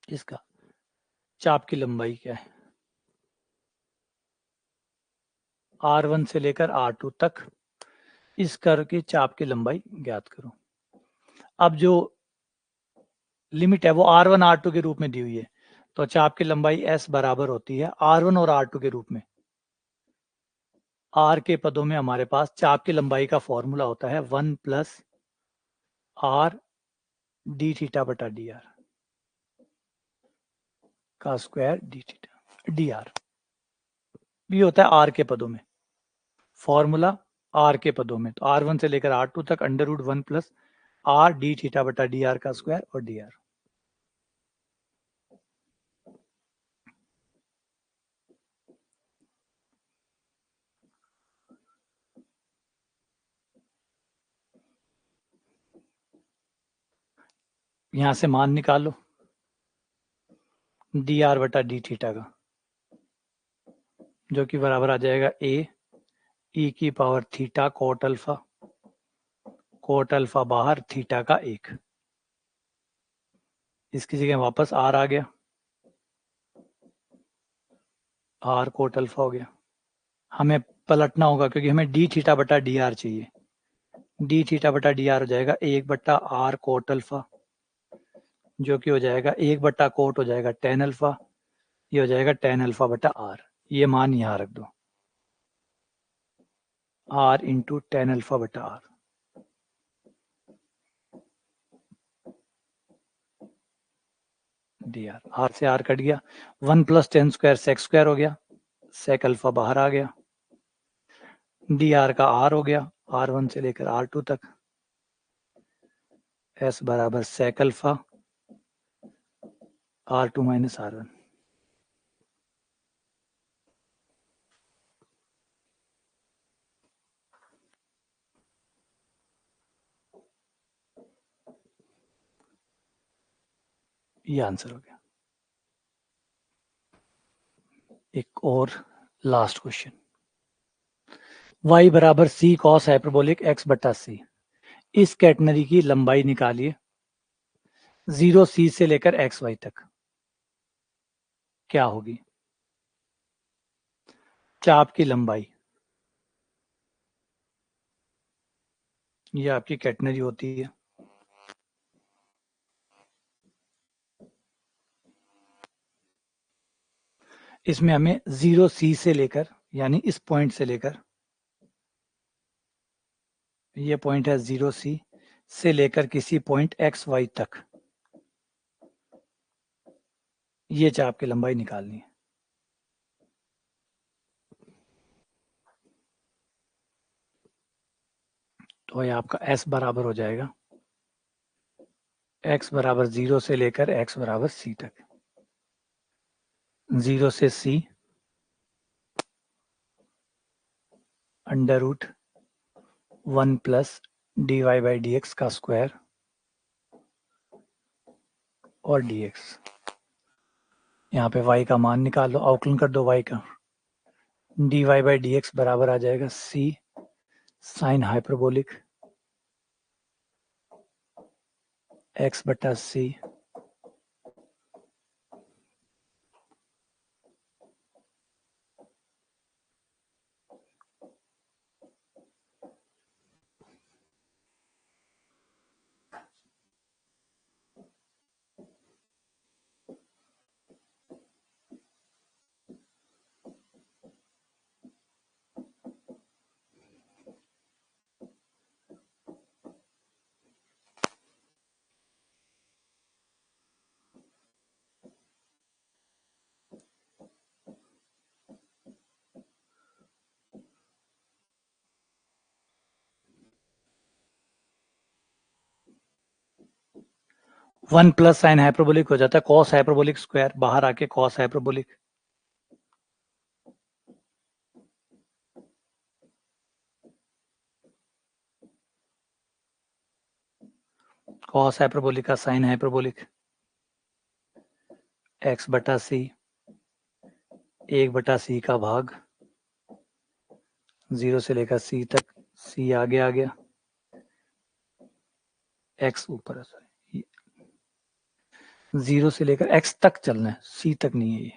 इसका चाप की लंबाई क्या है, R1 से लेकर R2 तक इस कर्व की चाप की लंबाई ज्ञात करो। अब जो लिमिट है वो R1 R2 के रूप में दी हुई है, तो चाप की लंबाई S बराबर होती है R1 और R2 के रूप में। R के पदों में हमारे पास चाप की लंबाई का फॉर्मूला होता है 1 प्लस R डी थीटा बटा डी आर का square D theta D R. ये होता है R के पदों में फॉर्मूला, R के पदों में। तो R1 से लेकर R2 तक √1 प्लस R डी थीटा बटा डी आर का स्क्वायर और डी आर। यहां से मान निकालो डी आर बटा डी थीटा का, जो कि बराबर आ जाएगा ए की पावर थीटा कोट अल्फा बाहर थीटा का 1। इसकी जगह वापस आर आ गया, आर कोट अल्फा हो गया। हमें पलटना होगा क्योंकि हमें डी थीटा बटा डी आर चाहिए। डी थीटा बटा डी आर हो जाएगा 1/r कोट अल्फा, जो कि हो जाएगा 1/कोट हो जाएगा टेन अल्फा, ये हो जाएगा टेन अल्फा बटा आर। ये मान यहां रख दो, आर इंटू टेन अल्फा बटा आर। डी आर से आर कट गया, 1 plus tan square sec square हो गया, सेक अल्फा बाहर आ गया, डी आर का आर हो गया R1 से लेकर R2 तक, S बराबर सेक अल्फा R2 माइनस R1। ये आंसर हो गया। एक और लास्ट क्वेश्चन, y बराबर c कॉस हाइपरबोलिक x बटा c, इस कैटनरी की लंबाई निकालिए 0c से लेकर xy तक, क्या होगी। चाप की लंबाई, ये आपकी कैटनरी होती है, इसमें हमें 0c से लेकर, यानी इस पॉइंट से लेकर, ये पॉइंट है 0c से लेकर किसी पॉइंट xy तक, ये चाप की लंबाई निकालनी है। तो ये आपका S बराबर हो जाएगा x बराबर 0 से लेकर x बराबर c तक, 0 से c under root 1 plus dy by D x का स्क्वायर और dx। यहाँ पे y का मान निकाल लो, अवकलन कर दो y का, dy बाई डी एक्स बराबर आ जाएगा c साइन हाइपरबोलिक x बटा c 1 प्लस साइन हाइपरबोलिक हो जाता है कॉस हाइपरबोलिक स्क्वायर, बाहर आके कॉस हाइपरबोलिक, कॉस हाइपरबोलिक का साइन हाइपरबोलिक x बटा सी 1 बटा सी का भाग 0 से लेकर c तक, c आगे आ गया, x ऊपर है, 0 से लेकर x तक चलना है, c तक नहीं है ये।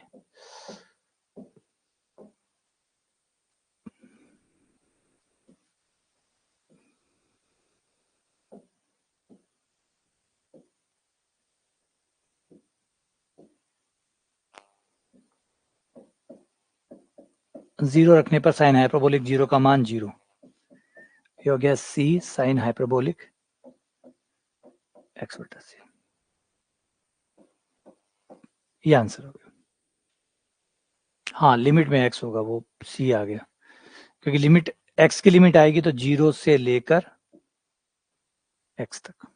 जीरो रखने पर साइन हाइपरबोलिक 0 का मान 0, ये हो गया c साइन हाइपरबोलिक x बटा c, ये आंसर हो गया। हाँ, लिमिट में x होगा, वो c आ गया, क्योंकि लिमिट x की लिमिट आएगी तो 0 से लेकर x तक।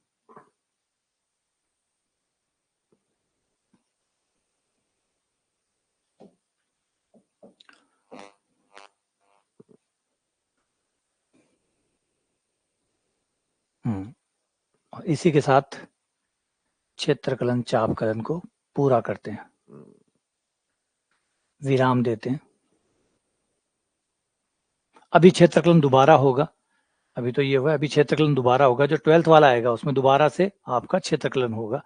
और इसी के साथ क्षेत्रकलन चापकलन को पूरा करते हैं, विराम देते हैं। अभी क्षेत्रकलन दोबारा होगा, अभी तो ये हुआ, अभी क्षेत्रकलन दोबारा होगा, जो 12th वाला आएगा उसमें दोबारा से आपका क्षेत्रकलन होगा।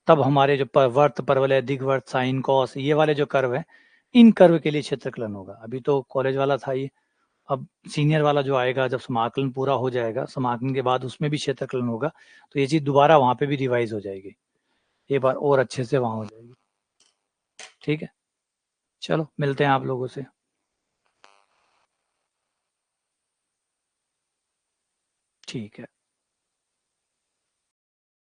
तब हमारे जो वर्त परवलय दिग्वर्त साइन कॉस ये वाले जो कर्व है, इन कर्व के लिए क्षेत्रकलन होगा। अभी तो कॉलेज वाला था ये, अब सीनियर वाला जो आएगा, जब समाकलन पूरा हो जाएगा, समाकलन के बाद उसमें भी क्षेत्रकलन होगा, तो ये चीज दोबारा वहां पे भी रिवाइज हो जाएगी, ये बार और अच्छे से वहां हो जाएगी। ठीक है, चलो मिलते हैं आप लोगों से। ठीक है।